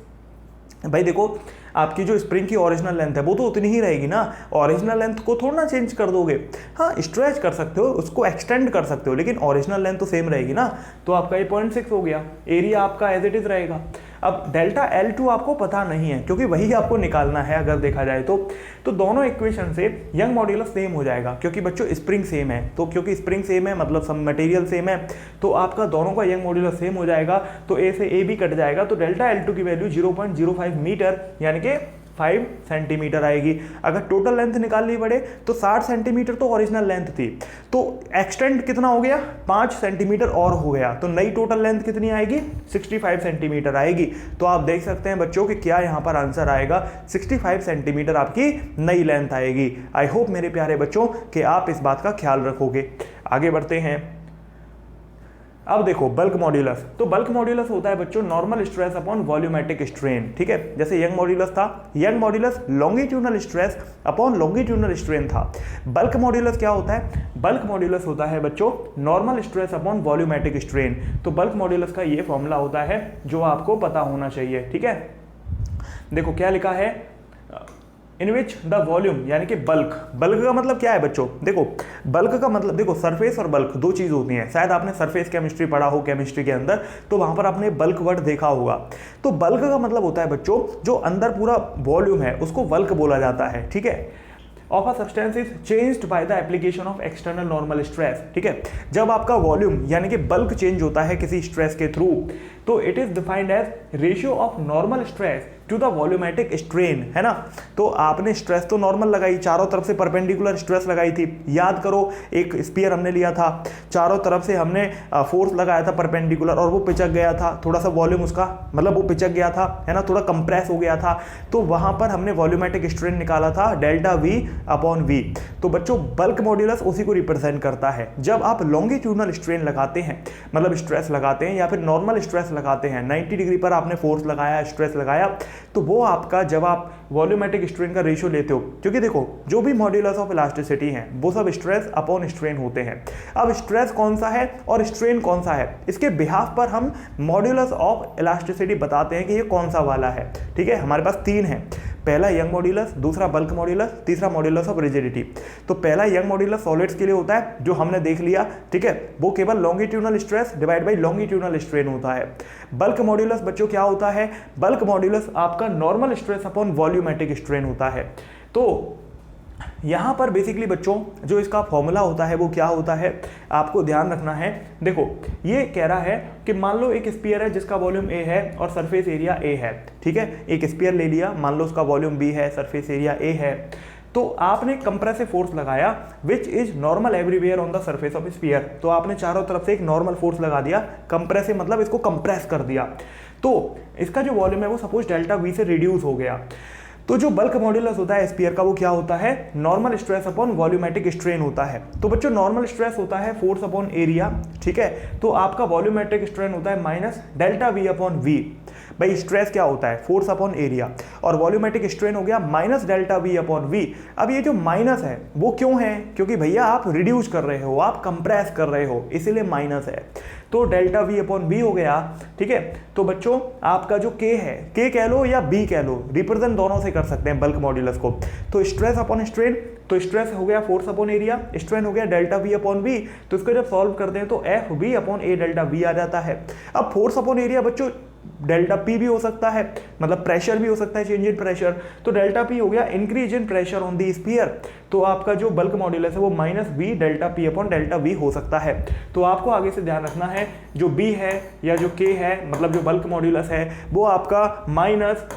भाई देखो आपकी जो स्प्रिंग की ओरिजिनल लेंथ है वो तो उतनी ही रहेगी ना, ओरिजिनल लेंथ को थोड़ा ना चेंज कर दोगे। हाँ स्ट्रेच कर सकते हो, उसको एक्सटेंड कर सकते हो, लेकिन ओरिजिनल लेंथ तो सेम रहेगी ना। तो आपका ये 0.6 हो गया, एरिया आपका एज इट इज रहेगा। अब डेल्टा L2 आपको पता नहीं है क्योंकि वही आपको निकालना है अगर देखा जाए तो दोनों इक्वेशन से यंग मॉड्यूलस सेम हो जाएगा, क्योंकि बच्चों स्प्रिंग सेम है। तो क्योंकि स्प्रिंग सेम है मतलब सब मटेरियल सेम है, तो आपका दोनों का यंग मॉड्यूलस सेम हो जाएगा। तो ए से ए भी कट जाएगा, तो डेल्टा L2 की वैल्यू 0.05 मीटर यानी कि 5 सेंटीमीटर आएगी। अगर टोटल लेंथ निकालनी पड़े तो 60 सेंटीमीटर तो ओरिजिनल लेंथ थी, तो एक्सटेंड कितना हो गया, 5 सेंटीमीटर और हो गया, तो नई टोटल लेंथ कितनी आएगी, 65 सेंटीमीटर आएगी। तो आप देख सकते हैं बच्चों कि क्या यहाँ पर आंसर आएगा, 65 सेंटीमीटर आपकी नई लेंथ आएगी। आई होप मेरे प्यारे बच्चों कि आप इस बात का ख्याल रखोगे। आगे बढ़ते हैं। अब देखो बल्क मॉड्यूलस, तो बल्क मॉड्यूलस होता है बच्चों normal stress upon volumetric strain, ठीक है। जैसे यंग मॉड्यूलस था, young modulus longitudinal stress upon longitudinal strain था। बल्क मॉड्यूलस क्या होता है, बल्क मॉड्यूलस होता है बच्चों normal stress upon volumetric strain. तो बल्क मॉड्यूलस का ये फॉर्मूला होता है जो आपको पता होना चाहिए, ठीक है। देखो क्या लिखा है, इन विच द वॉल्यूम यानी कि बल्क, बल्क का मतलब क्या है बच्चों, देखो बल्क का मतलब देखो सरफेस और बल्क दो चीज होती हैं। शायद आपने सरफेस केमिस्ट्री पढ़ा हो केमिस्ट्री के अंदर, तो वहां पर आपने बल्क वर्ड देखा होगा। तो बल्क का मतलब होता है बच्चों जो अंदर पूरा वॉल्यूम है उसको बल्क बोला जाता है, ठीक है। Of a substance is changed by the application of external normal stress, ठीक है। जब आपका वॉल्यूम यानी कि बल्क चेंज होता है किसी स्ट्रेस के थ्रू, तो it is defined as ratio of normal stress to the volumetric strain, है ना। तो आपने स्ट्रेस तो नॉर्मल लगाई, चारों तरफ से परपेंडिकुलर स्ट्रेस लगाई थी। याद करो एक स्फीयर हमने लिया था, चारों तरफ से हमने फोर्स लगाया था परपेंडिकुलर और वो पिचक गया था, थोड़ा सा वॉल्यूम उसका मतलब वो पिचक गया था, है ना, थोड़ा कंप्रेस हो गया था। तो वहां पर हमने वॉल्यूमेट्रिक स्ट्रेन निकाला था डेल्टा V अपॉन V। तो बच्चों बल्क मॉड्यूलस उसी को रिप्रेजेंट करता है। जब आप लॉन्गिट्यूडनल स्ट्रेन लगाते हैं मतलब स्ट्रेस लगाते हैं या फिर नॉर्मल स्ट्रेस लगाते हैं, 90 डिग्री पर आपने फोर्स लगाया, स्ट्रेस लगाया, तो वो आपका जब आप वॉल्यूमेट्रिक स्ट्रेन का रेशियो लेते हो, क्योंकि देखो जो भी मॉड्यूलस ऑफ इलास्टिसिटी हैं वो सब स्ट्रेस अपॉन स्ट्रेन होते हैं। अब स्ट्रेस कौन सा है और स्ट्रेन कौन सा है, इसके बिहाफ पर हम मॉड्यूलस ऑफ इलास्टिसिटी बताते हैं कि ये कौन सा वाला है। ठीक है, हमारे पास 3 है, पहला यंग मॉड्यूलस, दूसरा बल्क मॉड्यूलस, तीसरा मॉड्यूलस ऑफ रिजिडिटी। तो पहला यंग मॉड्यूलस सॉलिड्स के लिए होता है, जो हमने देख लिया। ठीक है, वो केवल longitudinal stress divide by longitudinal strain होता है। बल्क मॉड्यूलस बच्चों क्या होता है, बल्क मॉड्यूलस आपका normal stress upon volumetric strain होता है। तो यहाँ पर बेसिकली बच्चों जो इसका फॉर्मूला होता है वो क्या होता है, आपको ध्यान रखना है। देखो ये कह रहा है कि मान लो एक स्फीयर है जिसका वॉल्यूम ए है और सरफेस एरिया ए है। ठीक है, एक स्फीयर ले लिया, मान लो उसका वॉल्यूम बी है, सरफेस एरिया ए है। तो आपने कंप्रेसिव फोर्स लगाया which is normal everywhere on the surface of sphere. तो आपने चारों तरफ से एक नॉर्मल फोर्स लगा दिया, कंप्रेसिव मतलब इसको कंप्रेस कर दिया। तो इसका जो वॉल्यूम है वो सपोज डेल्टा वी से रिड्यूस हो गया। तो जो बल्क मॉड्यूलस होता है स्फीयर का वो क्या होता है, normal stress upon volumetric strain होता है। तो बच्चों नॉर्मल स्ट्रेस होता है फोर्स अपॉन एरिया। ठीक है, तो आपका वॉल्यूमेट्रिक स्ट्रेन होता है minus delta V upon V. भाई स्ट्रेस क्या होता है, फोर्स अपॉन एरिया, और वॉल्यूमेट्रिक स्ट्रेन हो गया minus delta V upon V. अब ये जो माइनस है वो क्यों है, क्योंकि भैया आप रिड्यूस कर रहे हो, आप कंप्रेस कर रहे हो, इसीलिए माइनस है। तो डेल्टा वी अपॉन बी हो गया। ठीक है, तो बच्चों आपका जो के है, के कह लो या बी कह लो, रिप्रेजेंट दोनों से कर सकते हैं बल्क मॉड्यूलस को। तो स्ट्रेस अपॉन स्ट्रेन, तो स्ट्रेस हो गया फोर्स अपॉन एरिया, स्ट्रेन हो गया डेल्टा वी अपॉन बी। तो इसको जब सॉल्व करते हैं तो F B upon A delta we आ जाता है। अब फोर्स अपॉन एरिया बच्चों डेल्टा पी भी हो सकता है, मतलब प्रेशर भी हो सकता है, चेंज इन प्रेशर। तो डेल्टा पी हो गया increase in pressure on the sphere. तो आपका जो बल्क मॉड्यूलस है वो minus B delta P upon delta V हो सकता है। तो आपको आगे से ध्यान रखना है जो बी है या जो के है, मतलब जो बल्क मॉड्यूलस है वो आपका minus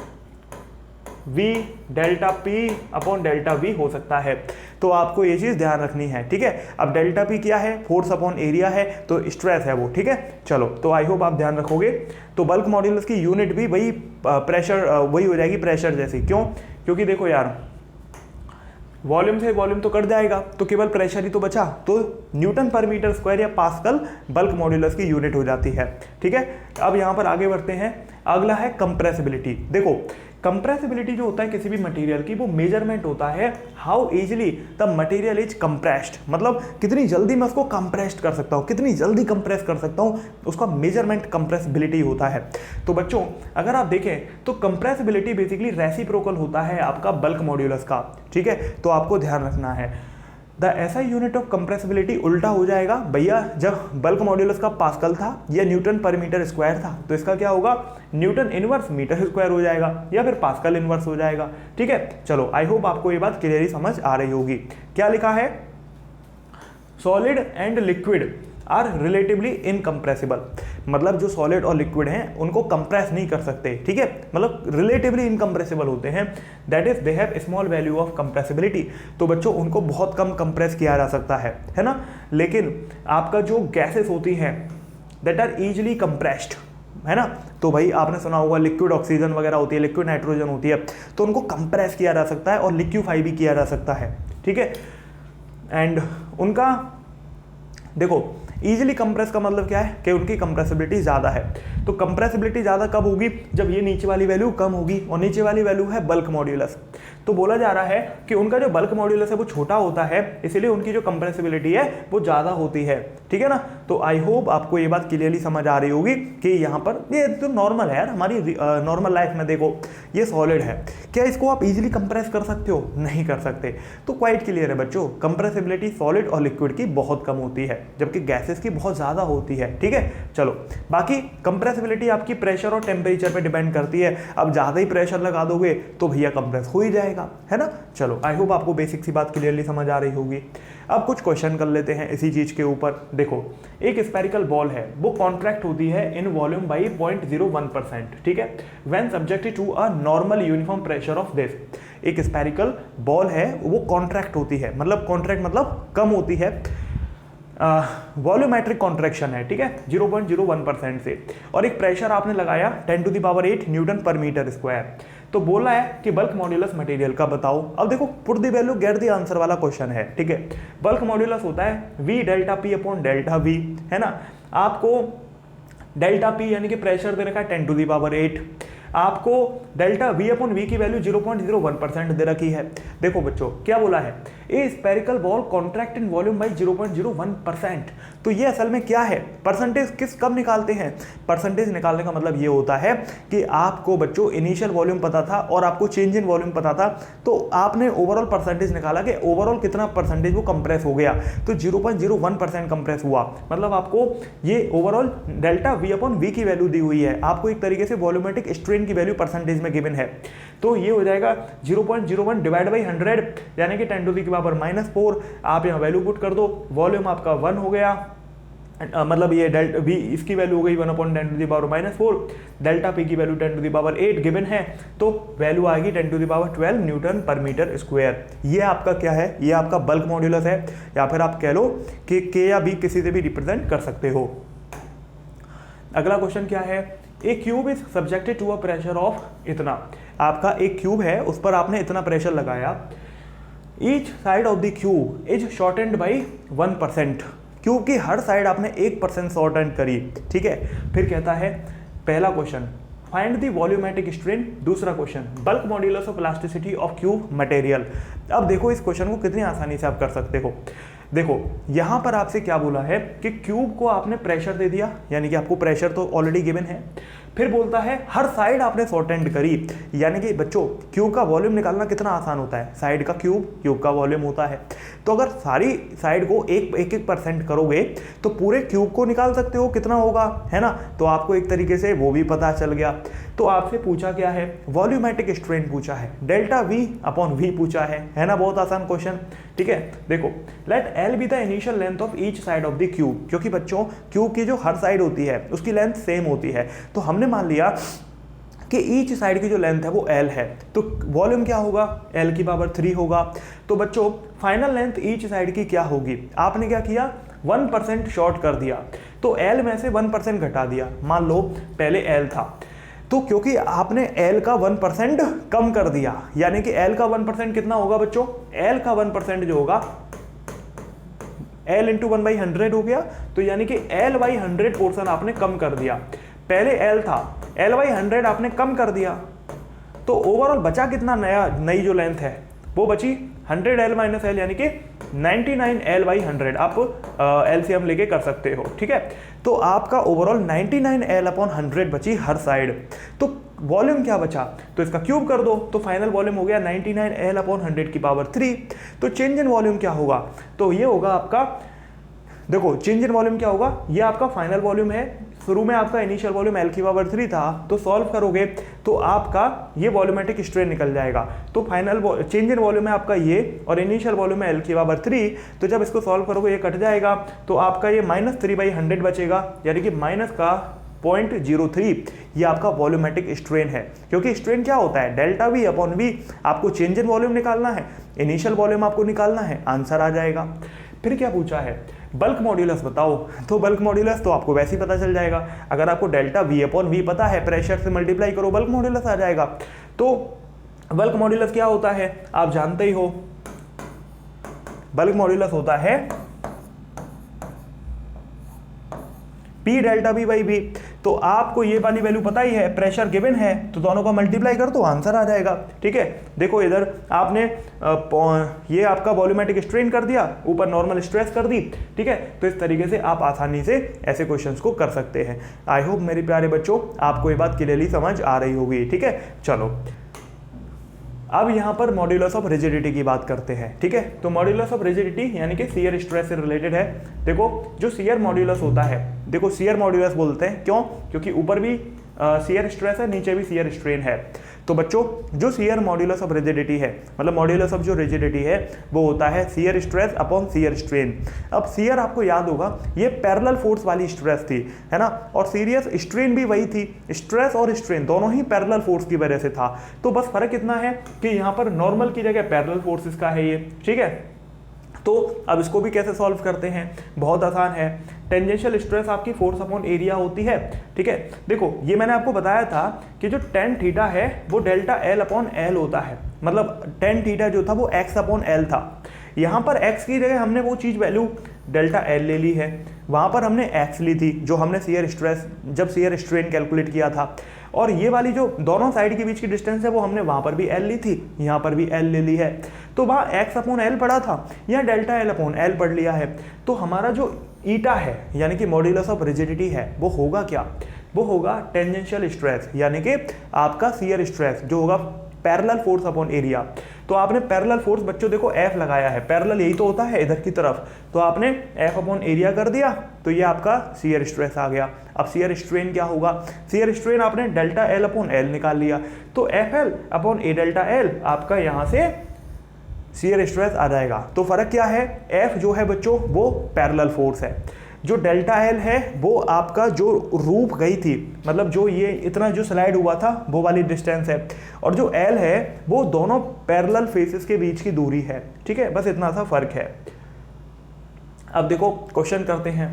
we delta P upon delta V हो सकता है। तो आपको ये चीज़ ध्यान रखनी है। ठीक है, अब डेल्टा पी क्या है, फोर्स अपॉन एरिया है, तो स्ट्रेस है वो। ठीक है, चलो तो आई होप आप ध्यान रखोगे। तो बल्क मॉड्यूलस की यूनिट भी वही प्रेशर वही हो जाएगी प्रेशर जैसी। क्यों, क्योंकि देखो यार वॉल्यूम से वॉल्यूम तो कट जाएगा तो केवल प्रेशर ही तो बचा, तो न्यूटन पर मीटर स्क्वायर या पास्कल बल्क मॉड्यूलस की यूनिट हो जाती है। ठीक है, अब यहाँ पर आगे बढ़ते हैं। अगला है कंप्रेसिबिलिटी। देखो कंप्रेसिबिलिटी जो होता है किसी भी मटेरियल की, वो मेजरमेंट होता है how easily the material is compressed, मतलब कितनी जल्दी मैं उसको कंप्रेस्ड कर सकता हूँ, कितनी जल्दी कंप्रेस कर सकता हूँ, उसका मेजरमेंट कंप्रेसिबिलिटी होता है। तो बच्चों अगर आप देखें तो कंप्रेसिबिलिटी बेसिकली रेसिप्रोकल होता है आपका बल्क मॉड्यूलस का। ठीक है, तो आपको ध्यान रखना है the SI unit of compressibility उल्टा हो जाएगा भैया। जब बल्क मॉड्यूलस का पास्कल था या न्यूटन पर मीटर स्क्वायर था, तो इसका क्या होगा, न्यूटन इनवर्स मीटर स्क्वायर हो जाएगा या फिर पास्कल इनवर्स हो जाएगा। ठीक है, चलो आई होप आपको ये बात क्लियरली समझ आ रही होगी। क्या लिखा है, solid and liquid are relatively incompressible, मतलब जो सॉलिड और लिक्विड हैं उनको कंप्रेस नहीं कर सकते। ठीक है, मतलब रिलेटिवली इनकम्प्रेसिबल होते हैं, that is they have small value of compressibility. तो बच्चों उनको बहुत कम कंप्रेस किया जा सकता है ना। लेकिन आपका जो गैसेस होती हैं दैट आर इजीली कंप्रेस्ड, है ना। तो भाई आपने सुना होगा लिक्विड ऑक्सीजन वगैरह होती है, लिक्विड नाइट्रोजन होती है, तो उनको कंप्रेस किया जा सकता है और लिक्विफाई भी किया जा सकता है। ठीक है, एंड उनका देखो इजीली कंप्रेस का मतलब क्या है कि उनकी कंप्रेसिबिलिटी ज़्यादा है। तो कंप्रेसिबिलिटी ज़्यादा कब होगी, जब ये नीचे वाली वैल्यू कम होगी, और नीचे वाली वैल्यू है बल्क मॉड्यूलस। तो बोला जा रहा है कि उनका जो बल्क मॉड्यूलस है वो छोटा होता है, इसलिए उनकी जो कंप्रेसिबिलिटी है वो ज़्यादा होती है। ठीक है ना, तो आई होप आपको ये बात क्लियरली समझ आ रही होगी कि यहाँ पर ये तो नॉर्मल है यार, हमारी नॉर्मल लाइफ में देखो ये सॉलिड है, क्या इसको आप इजीली कंप्रेस कर सकते हो, नहीं कर सकते। तो क्वाइट क्लियर है बच्चों, कंप्रेसिबिलिटी सॉलिड और लिक्विड की बहुत कम होती है, जबकि गैसेस की बहुत ज़्यादा होती है। ठीक है, चलो बाकी कंप्रेसिबिलिटी आपकी प्रेशर और टेम्परेचर पे डिपेंड करती है। अब ज़्यादा ही प्रेशर लगा दोगे तो भैया कंप्रेस हो ही जाएगा, है ना। चलो आई होप आपको बेसिक सी बात क्लियरली समझ आ रही होगी। अब कुछ क्वेश्चन कर लेते हैं इसी चीज़ के ऊपर। देखो एक स्फेरिकल बॉल है, वो कॉन्ट्रैक्ट होती है इन वॉल्यूम बाई 0.01%। ठीक है, when subjected to a normal uniform pressure of this. एक स्फेरिकल बॉल है वो कॉन्ट्रैक्ट होती है, मतलब कॉन्ट्रैक्ट मतलब कम होती है, वॉल्यूमेट्रिक कॉन्ट्रैक्शन है। ठीक है, 0.01% से, और एक प्रेशर आपने लगाया 10⁸ न्यूटन पर मीटर स्क्वायर। तो बोला है कि बल्क मॉड्यूलस मटेरियल का बताओ। अब देखो put the value get the answer वाला क्वेश्चन है। ठीक है, बल्क मॉड्यूलस होता है we delta P upon delta we, है ना। आपको डेल्टा पी यानी कि प्रेशर दे रखा है 10⁸, आपको डेल्टा वी अपॉन वी की वैल्यू 0.01% दे रखी है। देखो बच्चों क्या बोला है, a spherical ball contract in volume by 0.01%। तो ये असल में क्या है, परसेंटेज कब निकालते हैं, परसेंटेज निकालने का मतलब ये होता है कि आपको बच्चों इनिशियल वॉल्यूम पता था और आपको चेंज इन वॉल्यूम पता था, तो आपने ओवरऑल परसेंटेज निकाला कि ओवरऑल कितना परसेंटेज वो कंप्रेस हो गया, तो 0.01% कंप्रेस हुआ, मतलब आपको ये overall delta V upon V की वैल्यू दी हुई है, आपको एक तरीके से वॉल्यूमेट्रिक स्ट्रेन की वैल्यू परसेंटेज में गिवन है। तो ये हो जाएगा 0.01 डिवाइड बाई 100 यानी कि 10 टू द पावर -4। आप यहाँ वैल्यू पुट कर दो, वॉल्यूम आपका 1 हो गया, मतलब ये डेल्टा वी इसकी वैल्यू हो गई 1/10 to the power -4, delta P की value 10 to the power 8 given है, तो वैल्यू आएगी 10 to the power 12 newton per metre square. ये आपका क्या है, ये आपका बल्क मॉड्यूलस है, या फिर आप कह लो कि के या बी किसी से भी रिप्रेजेंट कर सकते हो। अगला क्वेश्चन क्या है, a cube is subjected to a pressure of इतना, आपका एक क्यूब है उस पर आपने इतना प्रेशर लगाया, each side of the cube is shortened by 1%, cube की हर साइड आपने 1% शॉर्टेंड करी, ठीक है। फिर कहता है पहला question find the volumetric strain, दूसरा question bulk modulus of elasticity of cube material. अब देखो इस क्वेश्चन को कितनी आसानी से आप कर सकते हो। देखो यहां पर आपसे क्या बोला है कि क्यूब को आपने प्रेशर दे दिया, यानी कि आपको प्रेशर तो ऑलरेडी गिवन है, फिर बोलता है हर साइड आपने शॉर्टेंड करी, यानी कि बच्चों क्यूब का वॉल्यूम निकालना कितना आसान होता है, साइड का क्यूब का वॉल्यूम होता है, तो अगर सारी साइड को एक परसेंट करोगे तो पूरे क्यूब को निकाल सकते हो कितना होगा, है ना। तो आपको एक तरीके से वो भी पता चल गया। तो आपसे पूछा क्या है, वॉल्यूमेट्रिक स्ट्रेन पूछा है, डेल्टा वी अपॉन वी पूछा है ना, बहुत आसान क्वेश्चन, ठीक है। देखो let L be the initial length of each side of the cube, क्योंकि बच्चों क्यूब की जो हर साइड होती है उसकी लेंथ सेम होती है, तो हमने मान लिया कि ईच साइड की जो लेंथ है वो एल है, तो वॉल्यूम क्या होगा, एल की पावर 3 होगा। तो बच्चों फाइनल लेंथ ईच साइड की क्या होगी, आपने क्या किया 1% शॉर्ट कर दिया, तो एल में से 1% घटा दिया, मान लो पहले एल था, तो क्योंकि आपने L का 1% कम कर दिया, यानी कि L का 1% कितना होगा बच्चों, L का 1% जो होगा L इंटू 1/100 हो गया, तो यानी कि L बाई 100 पोर्शन आपने कम कर दिया। पहले L था, L बाई 100 आपने कम कर दिया, तो ओवरऑल बचा कितना, नई जो लेंथ है वो बची 100L माइनस L, यानी कि 99L बाई 100। आप LCM लेके कर सकते हो, ठीक है। तो आपका ओवरऑल 99L अपॉन 100 बची हर साइड। तो वॉल्यूम क्या बचा, तो इसका क्यूब कर दो, तो फाइनल वॉल्यूम हो गया 99L अपॉन 100 की पावर 3। तो चेंज इन वॉल्यूम क्या होगा, तो ये होगा आपका, देखो चेंज इन वॉल्यूम क्या होगा, ये आपका फाइनल वॉल्यूम है, शुरू में आपका इनिशियल वॉल्यूम L की पावर 3 था, तो सॉल्व करोगे तो आपका ये वॉल्यूमेट्रिक स्ट्रेन निकल जाएगा। तो फाइनल चेंज इन वॉल्यूम है आपका ये, और इनिशियल वॉल्यूम है L की पावर 3, तो जब इसको सॉल्व करोगे ये कट जाएगा, तो आपका ये -3/100 बचेगा, यानी कि माइनस का 0.03, ये आपका वॉल्यूमेट्रिक स्ट्रेन है। क्योंकि स्ट्रेन क्या होता है, डेल्टा वी अपॉन वी, आपको चेंज इन वॉल्यूम निकालना है, इनिशियल वॉल्यूम आपको निकालना है, आंसर आ जाएगा। फिर क्या पूछा है, बल्क मॉड्यूलस बताओ, तो बल्क मॉड्यूलस तो आपको वैसे ही पता चल जाएगा, अगर आपको डेल्टा वी अपॉन वी पता है, प्रेशर से मल्टीप्लाई करो बल्क मॉड्यूलस आ जाएगा। तो बल्क मॉड्यूलस क्या होता है आप जानते ही हो, बल्क मॉड्यूलस होता है P delta B by B. तो आपको ये वाली वैल्यू पता ही है, प्रेशर गिवन है, तो दोनों का मल्टीप्लाई कर दो, आंसर आ जाएगा, ठीक है। देखो इधर आपने ये आपका वॉल्यूमेट्रिक स्ट्रेन कर दिया, ऊपर नॉर्मल स्ट्रेस कर दी, ठीक है। तो इस तरीके से आप आसानी से ऐसे क्वेश्चंस को कर सकते हैं। आई होप मेरे प्यारे बच्चों आपको ये बात क्लियरली समझ आ रही होगी, ठीक है। चलो अब यहाँ पर मॉड्यूलस ऑफ रिजिडिटी की बात करते हैं, ठीक है। तो मॉड्यूलस ऑफ रिजिडिटी यानी कि शियर स्ट्रेस से रिलेटेड है। देखो जो शियर मॉड्यूलस होता है, देखो शियर मॉड्यूलस बोलते हैं, क्यों, क्योंकि ऊपर भी शियर स्ट्रेस है, नीचे भी शियर स्ट्रेन है। तो बच्चों जो शियर मॉड्यूलस ऑफ रिजिडिटी है, मतलब मॉड्यूलस ऑफ जो रिजिडिटी है वो होता है shear stress upon shear strain. अब शियर आपको याद होगा ये पैरेलल फोर्स वाली स्ट्रेस थी, है ना, और सीरियस स्ट्रेन भी वही थी, स्ट्रेस और स्ट्रेन दोनों ही पैरेलल फोर्स की वजह से था। तो बस फर्क इतना है कि यहाँ पर नॉर्मल की जगह पैरेलल फोर्सेस का है ये, ठीक है। तो अब इसको भी कैसे सॉल्व करते हैं, बहुत आसान है। टेंजेंशियल स्ट्रेस आपकी फोर्स अपॉन एरिया होती है, ठीक है। देखो ये मैंने आपको बताया था कि जो टेन थीटा है वो डेल्टा एल अपॉन एल होता है, मतलब टेन थीटा जो था वो एक्स अपॉन एल था। यहाँ पर x की जगह हमने वो चीज़ वैल्यू डेल्टा एल ले ली है, वहाँ पर हमने x ली थी जो हमने शियर स्ट्रेस जब शियर स्ट्रेन कैलकुलेट किया था, और ये वाली जो दोनों साइड के बीच की डिस्टेंस है वो हमने वहाँ पर भी l ली थी, यहाँ पर भी l ले ली है। तो वहाँ x अपॉन एल पड़ा था, यहाँ डेल्टा एल अपॉन एल पढ़ लिया है। तो हमारा जो ईटा है यानी कि मॉड्यूलस ऑफ रिजिडिटी है वो होगा क्या, वो होगा टेंजेंशियल स्ट्रेस यानी कि आपका शियर स्ट्रेस जो होगा पैरेलल फोर्स अपॉन एरिया। तो आपने पैरेलल फोर्स बच्चों देखो F लगाया है, पैरेलल यही तो होता है इधर की तरफ, तो आपने F अपॉन एरिया कर दिया तो ये आपका शियर स्ट्रेस आ गया। अब शियर स्ट्रेन क्या होगा, शियर स्ट्रेन आपने डेल्टा एल अपॉन एल निकाल लिया, तो FL upon A delta L आपका यहाँ से शियर स्ट्रेस आ जाएगा। तो फर्क क्या है, F जो है बच्चों वो पैरेलल फोर्स है, जो डेल्टा एल है वो आपका जो रूप गई थी, मतलब जो ये इतना जो स्लाइड हुआ था वो वाली डिस्टेंस है, और जो एल है वो दोनों पैरेलल फेसेस के बीच की दूरी है। ठीक है, बस इतना सा फर्क है। अब देखो क्वेश्चन करते हैं।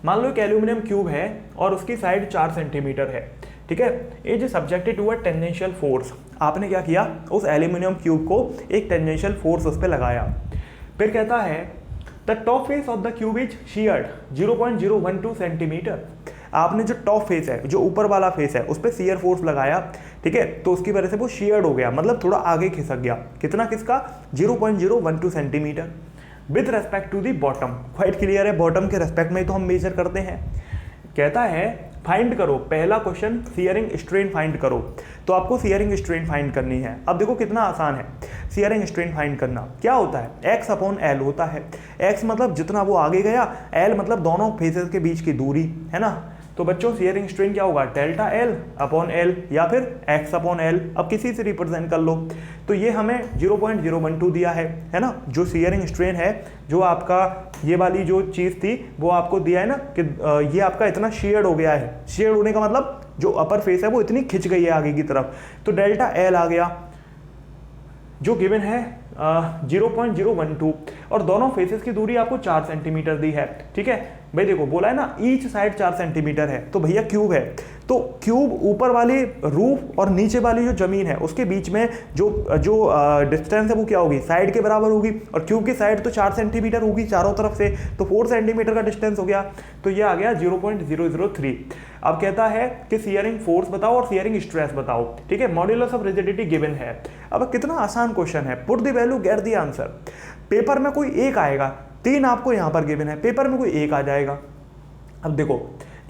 मान लो एक एल्यूमिनियम क्यूब है और उसकी साइड 4 सेंटीमीटर है। ठीक है, ये जो subjected to a tangential force, आपने क्या किया, उस एल्यूमिनियम क्यूब को एक टेंजेंशियल फोर्स उस पर लगाया। फिर कहता है the top face of the cube is sheared 0.012 centimetre. आपने जो टॉप फेस है, जो ऊपर वाला फेस है, उस पर शियर फोर्स लगाया। ठीक है, तो उसकी वजह से वो शियर्ड हो गया, मतलब थोड़ा आगे खिसक गया। कितना, किसका, 0.012 centimetre with respect to the bottom. Quite clear है, बॉटम के रेस्पेक्ट में तो हम मेजर करते हैं। कहता है फाइंड करो, पहला क्वेश्चन शियरिंग स्ट्रेन फाइंड करो, तो आपको शियरिंग स्ट्रेन फाइंड करनी है। अब देखो कितना आसान है शियरिंग स्ट्रेन फाइंड करना। क्या होता है, x अपॉन एल होता है। x मतलब जितना वो आगे गया, l मतलब दोनों फेसेस के बीच की दूरी, है ना। तो बच्चों शियरिंग स्ट्रेन क्या होगा, डेल्टा एल अपॉन एल या फिर x अपॉन एल, अब किसी से रिप्रेजेंट कर लो। तो ये हमें 0.012 दिया है ना, जो शियरिंग स्ट्रेन है, जो आपका ये वाली जो चीज़ थी वो आपको दिया है ना कि ये आपका इतना शेयर्ड हो गया है। शेयर्ड होने का मतलब जो अपर फेस है वो इतनी खिंच गई है आगे की तरफ, तो डेल्टा एल आ गया जो गिवन है 0.012, और दोनों फेसेस की दूरी आपको 4 सेंटीमीटर दी है। ठीक है भाई, देखो बोला है ना ईच साइड 4 सेंटीमीटर है, तो भैया क्यूब है, तो क्यूब ऊपर वाली रूफ और नीचे वाली जो जमीन है उसके बीच में जो डिस्टेंस है वो क्या होगी, साइड के बराबर होगी, और क्यूब की साइड तो 4 सेंटीमीटर होगी चारों तरफ से, तो 4 सेंटीमीटर का डिस्टेंस हो गया, तो ये आ गया 0.003। अब कहता है कि शियरिंग फोर्स बताओ और शियरिंग स्ट्रेस बताओ। ठीक है, मॉड्यूलस ऑफ रिजिडिटी गिवन है। अब कितना आसान क्वेश्चन है, put the value get the answer. Paper में कोई एक आएगा, 3 आपको यहाँ पर गिवन है, पेपर में कोई एक आ जाएगा। अब देखो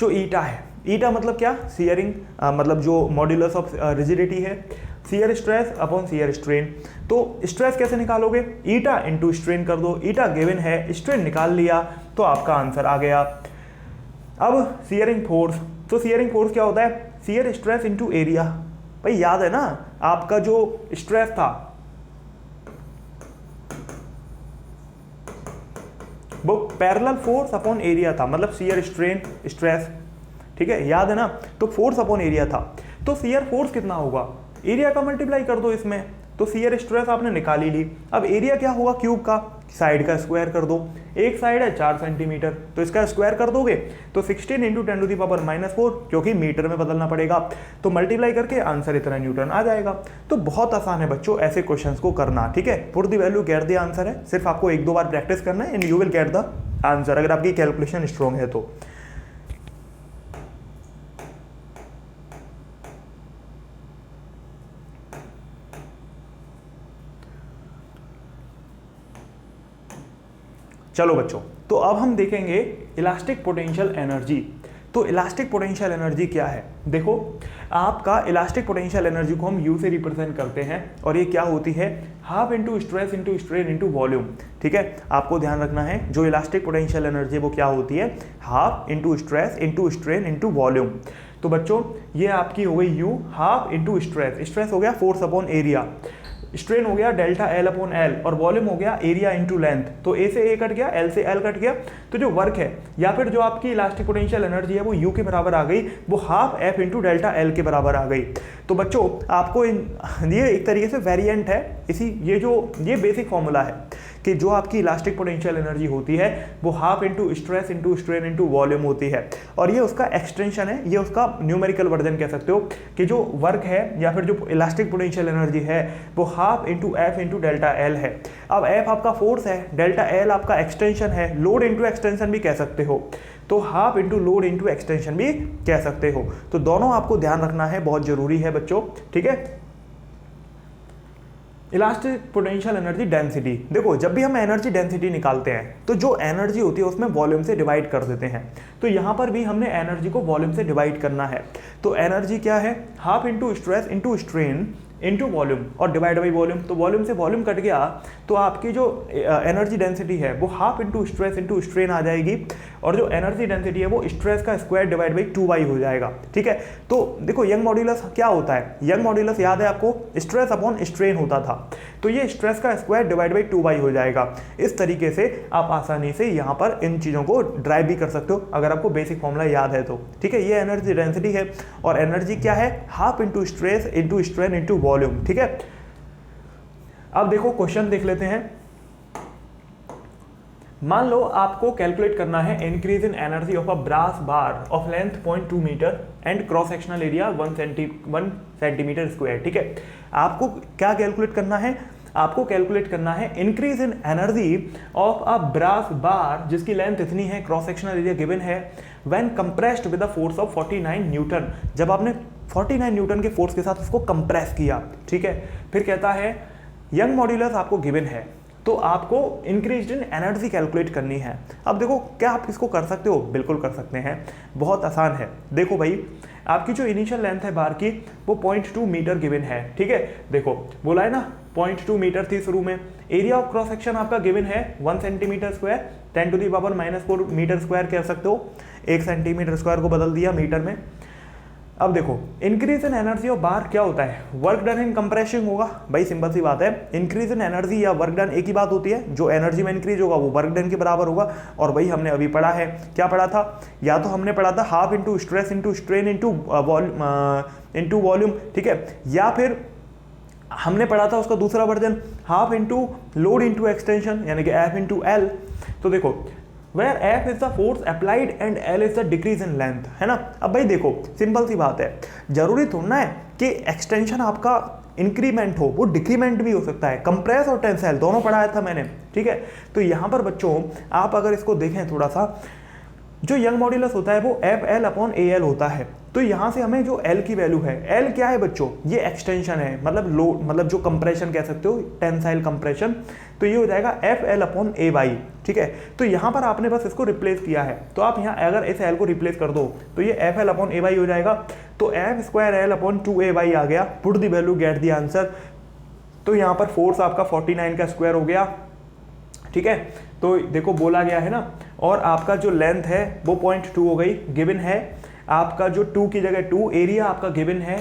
जो ईटा है, ईटा मतलब क्या, शियरिंग मतलब जो मॉड्यूलस ऑफ रिजिडिटी है, shear stress upon shear strain. तो स्ट्रेस कैसे निकालोगे, ईटा इंटू स्ट्रेन कर दो, ईटा गिवन है, स्ट्रेन निकाल लिया, तो आपका आंसर आ गया। अब शियरिंग फोर्स, तो शियरिंग फोर्स क्या होता है, शियर स्ट्रेस इंटू एरिया। भाई याद है ना, आपका जो स्ट्रेस था वो पैरेलल फोर्स अपॉन एरिया था, मतलब शियर स्ट्रेन स्ट्रेस। ठीक है, याद है ना, तो फोर्स अपॉन एरिया था, तो शियर फोर्स कितना होगा, एरिया का मल्टीप्लाई कर दो इसमें, तो शियर स्ट्रेस आपने निकाल ही ली। अब एरिया क्या होगा क्यूब का, साइड का स्क्वायर कर दो, एक साइड है 4 सेंटीमीटर, तो इसका स्क्वायर कर दोगे तो 16 इंटू 10⁻⁻⁴, क्योंकि मीटर में बदलना पड़ेगा, तो मल्टीप्लाई करके आंसर इतना न्यूटन आ जाएगा। तो बहुत आसान है बच्चों ऐसे क्वेश्चंस को करना। ठीक है, put the value get the answer है, सिर्फ आपको 1-2 बार प्रैक्टिस करना है and you will get the answer, अगर आपकी कैलकुलेशन स्ट्रॉन्ग है तो। चलो बच्चों, तो अब हम देखेंगे इलास्टिक पोटेंशियल एनर्जी। तो इलास्टिक पोटेंशियल एनर्जी क्या है, देखो आपका इलास्टिक पोटेंशियल एनर्जी को हम यू से रिप्रेजेंट करते हैं, और ये क्या होती है, half into stress into strain into volume. ठीक है, आपको ध्यान रखना है जो इलास्टिक पोटेंशियल एनर्जी वो क्या होती है, half into stress into strain into volume. तो बच्चों ये आपकी हो गई you, half into stress, stress हो गया फोर्स अपॉन एरिया, स्ट्रेन हो गया डेल्टा एल अपॉन एल, और वॉल्यूम हो गया एरिया इंटू लेंथ। तो ए से ए कट गया, एल से एल कट गया, तो जो वर्क है या फिर जो आपकी इलास्टिक पोटेंशियल एनर्जी है वो यू के बराबर आ गई, वो half F into delta L के बराबर आ गई। तो बच्चों आपको ये एक तरीके से वेरिएंट है, ये बेसिक फॉर्मूला है कि जो आपकी इलास्टिक पोटेंशियल एनर्जी होती है वो half into stress into strain into volume होती है, और ये उसका एक्सटेंशन है, ये उसका न्यूमेरिकल वर्जन कह सकते हो कि जो वर्क है या फिर जो इलास्टिक पोटेंशियल एनर्जी है वो half into F into delta L है। अब एफ आपका फोर्स है, डेल्टा एल आपका एक्सटेंशन है, लोड इंटू एक्सटेंशन भी कह सकते हो, तो half into load into extension भी कह सकते हो। तो दोनों आपको ध्यान रखना है, बहुत जरूरी है बच्चों, ठीक है। इलास्टिक पोटेंशियल एनर्जी डेंसिटी, देखो जब भी हम एनर्जी डेंसिटी निकालते हैं तो जो एनर्जी होती है उसमें वॉल्यूम से डिवाइड कर देते हैं, तो यहाँ पर भी हमने एनर्जी को वॉल्यूम से डिवाइड करना है। तो एनर्जी क्या है, half into stress into strain into volume और डिवाइड बाई वॉल्यूम, तो वॉल्यूम से वॉल्यूम कट गया तो आपकी जो एनर्जी डेंसिटी है वो half into stress into strain आ जाएगी, और जो एनर्जी डेंसिटी है वो स्ट्रेस का स्क्वायर डिवाइड बाई 2y हो जाएगा, ठीक है। तो देखो यंग मॉड्यूलस क्या होता है, यंग मॉड्यूलस याद है आपको, स्ट्रेस अपॉन स्ट्रेन होता था, तो ये स्ट्रेस का स्क्वायर डिवाइड बाई 2y हो जाएगा। इस तरीके से आप आसानी से यहाँ पर इन चीज़ों को ड्राइव भी कर सकते हो अगर आपको बेसिक फॉर्मूला याद है तो, ठीक है। ये एनर्जी डेंसिटी है और एनर्जी क्या है, half into stress into strain into volume, ठीक है। अब देखो क्वेश्चन देख लेते हैं। मान लो आपको कैलकुलेट करना है increase in energy of a brass bar of length 0.2 metre and cross sectional area 1 centimetre square, ठीक है। आपको क्या कैलकुलेट करना है, आपको कैलकुलेट करना है increase in energy of a brass bar जिसकी लेंथ इतनी है, क्रॉस सेक्शनल एरिया गिवन है, when compressed with a force of 49 newton, जब आपने 49 न्यूटन के फोर्स के साथ उसको कंप्रेस किया, ठीक है। फिर कहता है यंग मॉड्यूलस आपको गिवन है, तो आपको इंक्रीज इन एनर्जी कैलकुलेट करनी है। अब देखो क्या आप इसको कर सकते हो, बिल्कुल कर सकते हैं, बहुत आसान है। देखो भाई आपकी जो इनिशियल लेंथ है बार की वो 0.2 मीटर गिवन है, ठीक है। देखो बोला है ना 0.2 मीटर थी शुरू में, एरिया ऑफ क्रॉस सेक्शन आपका गिवन है 1 सेंटीमीटर स्क्वायर, 10⁻⁻⁴ मीटर स्क्वायर कह सकते हो, 1 सेंटीमीटर स्क्वायर को बदल दिया मीटर में। अब देखो इंक्रीज इन एनर्जी ऑफ बार क्या होता है, वर्क डन इन कंप्रेसिंग होगा, भाई सिंपल सी बात है। इंक्रीज इन एनर्जी या वर्क डन एक ही बात होती है, जो एनर्जी में इंक्रीज होगा वो वर्क डन के बराबर होगा, और वही हमने अभी पढ़ा है। क्या पढ़ा था, या तो हमने पढ़ा था half into stress into strain into volume, ठीक है, या फिर हमने पढ़ा था उसका दूसरा version half into load into extension यानी कि एफ इंटू एल। तो देखो where F is the force applied and L is the decrease in length, है ना। अब भाई देखो सिंपल सी बात है, जरूरी थोड़ा है कि एक्सटेंशन आपका इंक्रीमेंट हो, वो डिक्रीमेंट भी हो सकता है, कंप्रेस और टेंसाइल दोनों पढ़ाया था मैंने, ठीक है। तो यहाँ पर बच्चों आप अगर इसको देखें थोड़ा सा, जो यंग मॉड्यूलस होता है वो FL अपॉन AL होता है, तो यहाँ से हमें जो L की वैल्यू है, L क्या है बच्चों, ये एक्सटेंशन है, मतलब लोड, मतलब जो कंप्रेशन कह सकते हो, टेंसाइल कंप्रेशन, तो ये हो जाएगा FL अपॉन AY, ठीक है। तो यहाँ पर आपने बस इसको रिप्लेस किया है, तो आप यहाँ अगर इस L को रिप्लेस कर दो तो ये FL अपॉन AY हो जाएगा, तो F square L upon 2AY आ गया, put the value get the answer. तो यहाँ पर फोर्स आपका 49 का स्क्वायर हो गया, ठीक है। तो देखो बोला गया है ना, और आपका जो लेंथ है वो 0.2 हो गई, गिवन है आपका जो 2 की जगह 2, एरिया आपका गिवन है,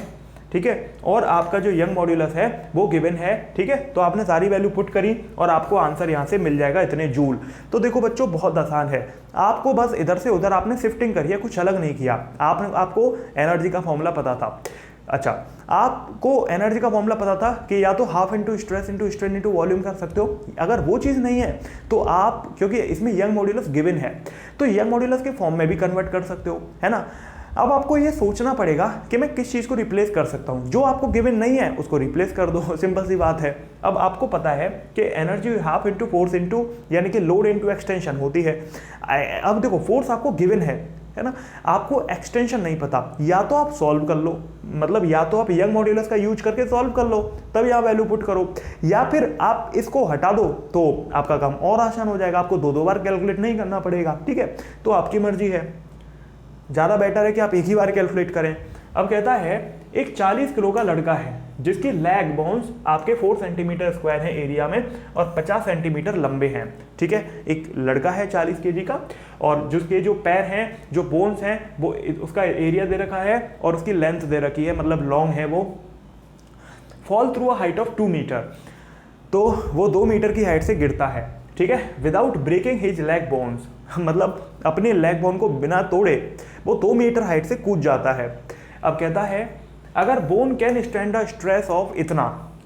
ठीक है, और आपका जो यंग मॉड्यूलस है वो गिवन है, ठीक है। तो आपने सारी वैल्यू पुट करी और आपको आंसर यहाँ से मिल जाएगा इतने जूल। तो देखो बच्चों बहुत आसान है, आपको बस इधर से उधर आपने शिफ्टिंग करी है, कुछ अलग नहीं किया। आपको एनर्जी का फॉर्मूला पता था, अच्छा आपको एनर्जी का फॉर्मूला पता था कि या तो half into stress into strain into volume कर सकते हो, अगर वो चीज़ नहीं है तो आप, क्योंकि इसमें यंग मॉड्यूलस गिवन है, तो यंग मॉड्यूलस के फॉर्म में भी कन्वर्ट कर सकते हो, है ना। अब आपको ये सोचना पड़ेगा कि मैं किस चीज़ को रिप्लेस कर सकता हूँ, जो आपको गिवन नहीं है उसको रिप्लेस कर दो, सिंपल सी बात है। अब आपको पता है कि energy half into force into यानी कि लोड इंटू एक्सटेंशन होती है। अब देखो फोर्स आपको गिवन है ना, आपको एक्सटेंशन नहीं पता, या तो आप सॉल्व कर लो, मतलब या तो आप यंग मॉड्यूलस का यूज करके सॉल्व कर लो, तब यहाँ वैल्यू पुट करो, या फिर आप इसको हटा दो तो आपका काम और आसान हो जाएगा, आपको दो बार कैलकुलेट नहीं करना पड़ेगा, ठीक है। तो आपकी मर्जी है, ज़्यादा बेटर है कि आप एक ही बार कैलकुलेट करें। अब कहता है एक 40 किलो का लड़का है जिसकी लेग बोन्स आपके 4 सेंटीमीटर स्क्वायर है एरिया में और 50 सेंटीमीटर लंबे हैं, ठीक है। एक लड़का है 40 केजी का और जिसके जो पैर हैं, जो बोन्स हैं, वो उसका एरिया दे रखा है और उसकी लेंथ दे रखी है, मतलब लॉन्ग है वो। Fall through a height of 2 metre, तो वो 2 मीटर की हाइट से गिरता है, ठीक है, without breaking his leg bones, मतलब अपने लेग बोन को बिना तोड़े वो 2 मीटर हाइट से कूद जाता है। अब कहता है अगर bone can stand the stress of इतना,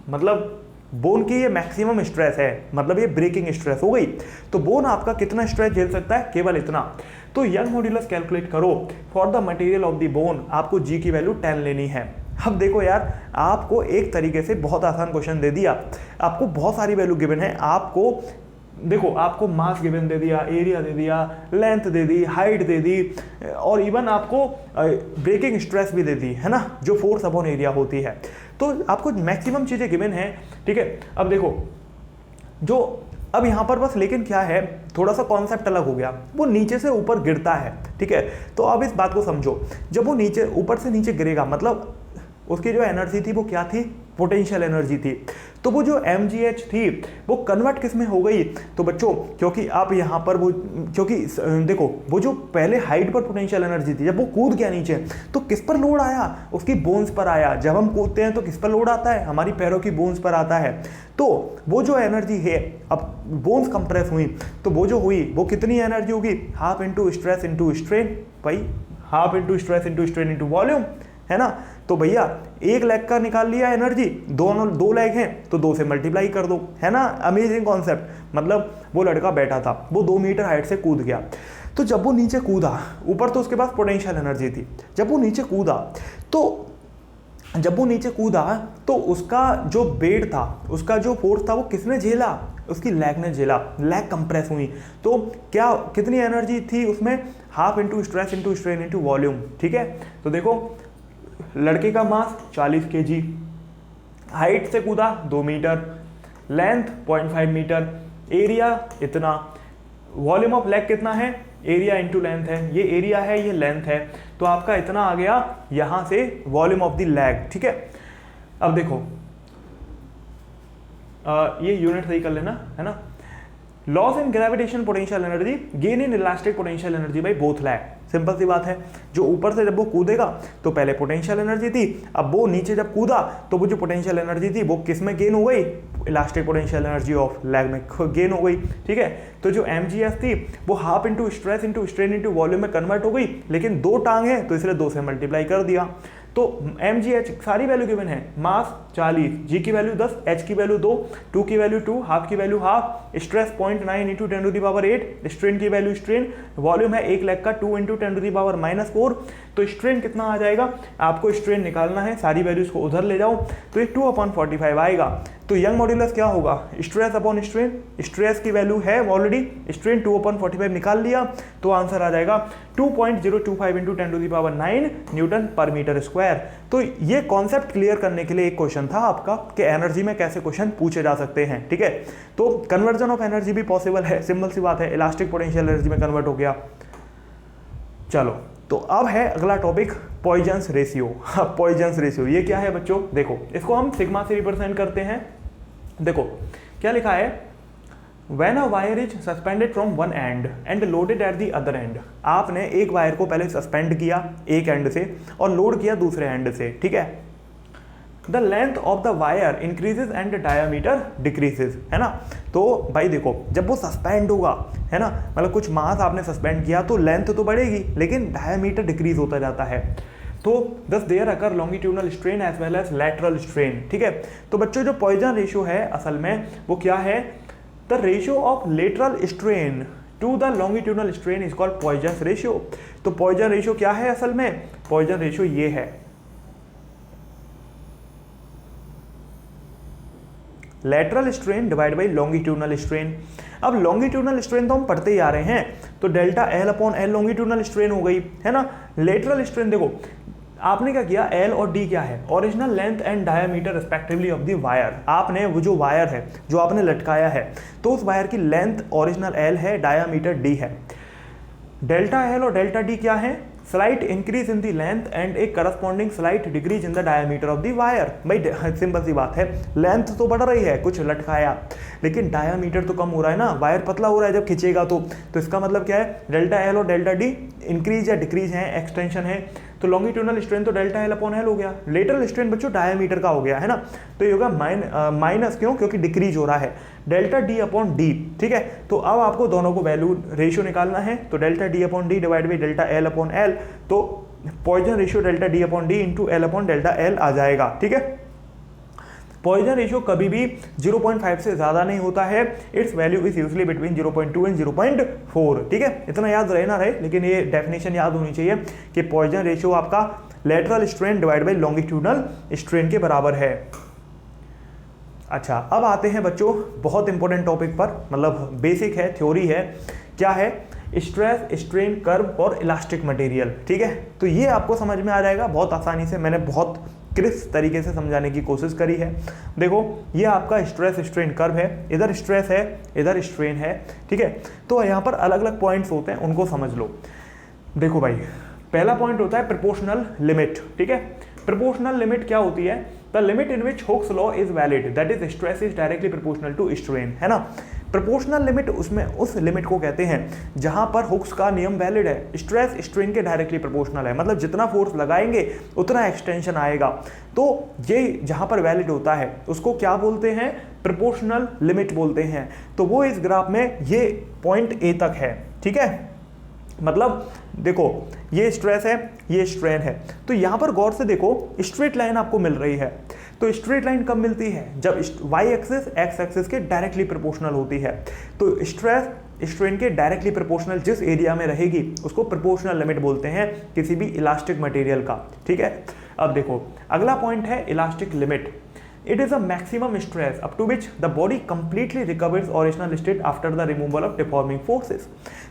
मतलब बोन की ये मैक्सिमम स्ट्रेस है, मतलब ये ब्रेकिंग स्ट्रेस हो गई। तो बोन आपका कितना स्ट्रेस झेल सकता है, केवल इतना। तो यंग मॉड्यूलस कैलकुलेट करो for the material of the bone, आपको जी की वैल्यू 10 लेनी है। अब देखो यार, आपको एक तरीके से बहुत आसान क्वेश्चन दे दिया, आपको बहुत सारी वैल्यू गिवन है, आपको देखो आपको मास गिवन दे दिया, एरिया दे दिया, लेंथ दे दी, हाइट दे दी, और इवन आपको ब्रेकिंग स्ट्रेस भी दे दी है ना, जो फोर्स अपॉन एरिया होती है। तो आपको मैक्सिमम चीज़ें गिवन है, ठीक है। अब देखो जो अब यहाँ पर बस लेकिन क्या है, थोड़ा सा कॉन्सेप्ट अलग हो गया, वो नीचे से ऊपर गिरता है, ठीक है। तो अब इस बात को समझो, जब वो नीचे ऊपर से नीचे गिरेगा, मतलब उसकी जो एनर्जी थी वो क्या थी, पोटेंशियल एनर्जी थी। तो वो जो mgh थी वो कन्वर्ट किस में हो गई, तो बच्चों क्योंकि आप यहाँ पर वो, क्योंकि देखो वो जो पहले हाइट पर पोटेंशियल एनर्जी थी, जब वो कूद गया नीचे तो किस पर लोड आया, उसकी बोन्स पर आया। जब हम कूदते हैं तो किस पर लोड आता है, हमारी पैरों की बोन्स पर आता है। तो वो जो एनर्जी है, अब बोन्स कंप्रेस हुई तो वो जो हुई वो कितनी एनर्जी होगी, half into stress into strain, भाई half into stress into strain into volume, है ना। तो भैया एक लेग का निकाल लिया एनर्जी, दोनों 2 लेग हैं तो 2 से मल्टीप्लाई कर दो, है ना। Amazing concept. मतलब वो लड़का बैठा था, वो 2 मीटर हाइट से कूद गया, तो जब वो नीचे कूदा, ऊपर तो उसके पास पोटेंशियल एनर्जी थी, जब वो नीचे कूदा तो उसका जो वेट था, उसका जो फोर्स था, वो किसने झेला, उसकी लेग ने झेला, लेग कंप्रेस हुई। तो क्या कितनी एनर्जी थी उसमें, half into stress into strain into volume, ठीक है। तो देखो लड़के का मास 40 kg, हाइट से कूदा 2 मीटर, लेंथ 0.5 मीटर, एरिया इतना, वॉल्यूम ऑफ लेग कितना है, एरिया इंटू लेंथ है, ये एरिया है ये लेंथ है, तो आपका इतना आ गया यहां से वॉल्यूम ऑफ द लेग, ठीक है। अब देखो ये यूनिट सही कर लेना, है ना। Loss in gravitation potential energy, gain in elastic potential energy by both leg, simple सी बात है। जो ऊपर से जब वो कूदेगा तो पहले पोटेंशियल एनर्जी थी, अब वो नीचे जब कूदा तो वो जो पोटेंशियल एनर्जी थी वो किस में गेन हो गई, elastic potential energy of lag में गेन हो गई, ठीक है। तो जो mgh थी वो half into stress into strain into volume में कन्वर्ट हो गई, लेकिन 2 टांग है तो इसलिए 2 से मल्टीप्लाई कर दिया। तो mgh सारी वैल्यू गिवन है, मास 40, g की वैल्यू 10, h की वैल्यू 2 की वैल्यू 2, हाफ की value half, stress 0.9 into 10⁸, strain की वैल्यू स्ट्रेन, वॉल्यूम है एक लेग का 2 इंटू 10⁻⁻⁴। तो स्ट्रेन कितना आ जाएगा, आपको स्ट्रेन निकालना है, सारी वैल्यूज को उधर ले जाओ, तो ये 2/45 आएगा। तो यंग मॉड्यूलस क्या होगा, स्ट्रेस अपॉन स्ट्रेन, स्ट्रेस की वैल्यू है ऑलरेडी, स्ट्रेन 2/45 निकाल लिया, तो आंसर आ जाएगा 2.025 into 10⁹ Newton per metre square. तो ये कॉन्सेप्ट क्लियर करने के लिए एक क्वेश्चन था आपका कि एनर्जी में कैसे क्वेश्चन पूछे जा सकते हैं, ठीक है। तो कन्वर्जन ऑफ एनर्जी भी पॉसिबल है, सिंपल सी बात है, इलास्टिक पोटेंशियल एनर्जी में कन्वर्ट हो गया। चलो तो अब है अगला topic, Poisson's ratio. Poisson's ratio ये क्या है बच्चों, देखो इसको हम सिग्मा से रिप्रेजेंट करते हैं। देखो क्या लिखा है, When a wire is suspended from one end and loaded at the other end, आपने एक वायर को पहले सस्पेंड किया एक एंड से और लोड किया दूसरे एंड से, ठीक है। The length of the wire increases and diameter decreases, है ना। तो भाई देखो जब वो सस्पेंड होगा, है ना, मतलब कुछ मास आपने सस्पेंड किया तो लेंथ तो बढ़ेगी लेकिन डायामीटर डिक्रीज होता जाता है। तो thus there occur longitudinal strain as well as lateral strain, ठीक है। तो बच्चों जो पॉइजन रेशियो है असल में वो क्या है, the ratio of lateral strain to the longitudinal strain is called Poisson ratio. तो पॉइजन रेशियो क्या है असल में, पॉइजन रेशियो ये है, lateral strain divide by longitudinal strain. अब लॉन्गिट्यूडनल स्ट्रेन तो हम पढ़ते ही आ रहे हैं, तो delta L upon L longitudinal strain हो गई, है ना। लेटरल स्ट्रेन देखो आपने क्या किया, एल और डी क्या है, original length and diameter respectively of the wire. आपने वो जो वायर है जो आपने लटकाया है तो उस वायर की लेंथ ओरिजिनल एल है, डायामीटर डी है। डेल्टा एल और डेल्टा डी क्या है, slight increase in the length and A corresponding slight decrease in the diameter of the wire. भाई सिंपल सी बात है, लेंथ तो बढ़ रही है कुछ लटकाया लेकिन डायमीटर तो कम हो रहा है ना, वायर पतला हो रहा है जब खींचेगा तो इसका मतलब क्या है, डेल्टा एल और डेल्टा डी इंक्रीज या डिक्रीज है, एक्सटेंशन है। तो लॉन्गिट्यूडनल स्ट्रेन तो डेल्टा एल अपॉन एल हो गया, लेटरल स्ट्रेन बच्चों डायमीटर का हो गया, है ना। तो ये होगा माइनस क्यों, क्योंकि डिक्रीज हो रहा है, डेल्टा डी अपॉन डी, ठीक है। तो अब आपको दोनों को वैल्यू रेशियो निकालना है, तो delta D upon D divide by delta L upon L, तो Poisson ratio delta D upon D into L upon delta L आ जाएगा, ठीक है। पॉइजन रेशियो कभी भी 0.5 से ज़्यादा नहीं होता है, it's value is usually between 0.2 and 0.4। ठीक है, इतना याद रहे ना रहे, लेकिन ये डेफिनेशन याद होनी चाहिए कि पॉइजन रेशियो आपका lateral strain divide by longitudinal strain के बराबर है। अच्छा, अब आते हैं बच्चों बहुत इंपॉर्टेंट टॉपिक पर, मतलब बेसिक है, थ्योरी है। क्या है? स्ट्रेस स्ट्रेन कर्व और इलास्टिक मटेरियल। ठीक है, तो ये आपको समझ में आ जाएगा बहुत आसानी से, मैंने बहुत क्रिस्प तरीके से समझाने की कोशिश करी है। देखो, ये आपका स्ट्रेस स्ट्रेन कर्व है, इधर स्ट्रेस है, इधर स्ट्रेन है। ठीक है, तो यहाँ पर अलग अलग पॉइंट्स होते हैं, उनको समझ लो। देखो भाई, पहला पॉइंट होता है प्रोपोर्शनल लिमिट। ठीक है, प्रोपोर्शनल लिमिट क्या होती है? The limit in which Hooke's law is valid, that is stress is directly proportional to strain, है ना। प्रोपोर्शनल लिमिट उसमें उस लिमिट को कहते हैं जहां पर हुक्स का नियम वैलिड है, स्ट्रेस स्ट्रेन के डायरेक्टली प्रोपोर्शनल है, मतलब जितना फोर्स लगाएंगे उतना एक्सटेंशन आएगा। तो ये जहां पर वैलिड होता है उसको क्या बोलते हैं? प्रोपोर्शनल लिमिट बोलते हैं। तो वो इस ग्राफ में ये पॉइंट ए तक है। ठीक है, मतलब देखो, ये स्ट्रेस है, ये स्ट्रेन है, तो यहां पर गौर से देखो, स्ट्रेट लाइन आपको मिल रही है। तो स्ट्रेट लाइन कब मिलती है? जब वाई एक्सिस एक्स एक्सिस के डायरेक्टली प्रोपोर्शनल होती है। तो स्ट्रेस स्ट्रेन के डायरेक्टली प्रोपोर्शनल जिस एरिया में रहेगी उसको प्रोपोर्शनल लिमिट बोलते हैं किसी भी इलास्टिक मटेरियल का। ठीक है, अब देखो अगला पॉइंट है elastic limit. It is a maximum stress up to which the body completely recovers original state after the removal of deforming forces।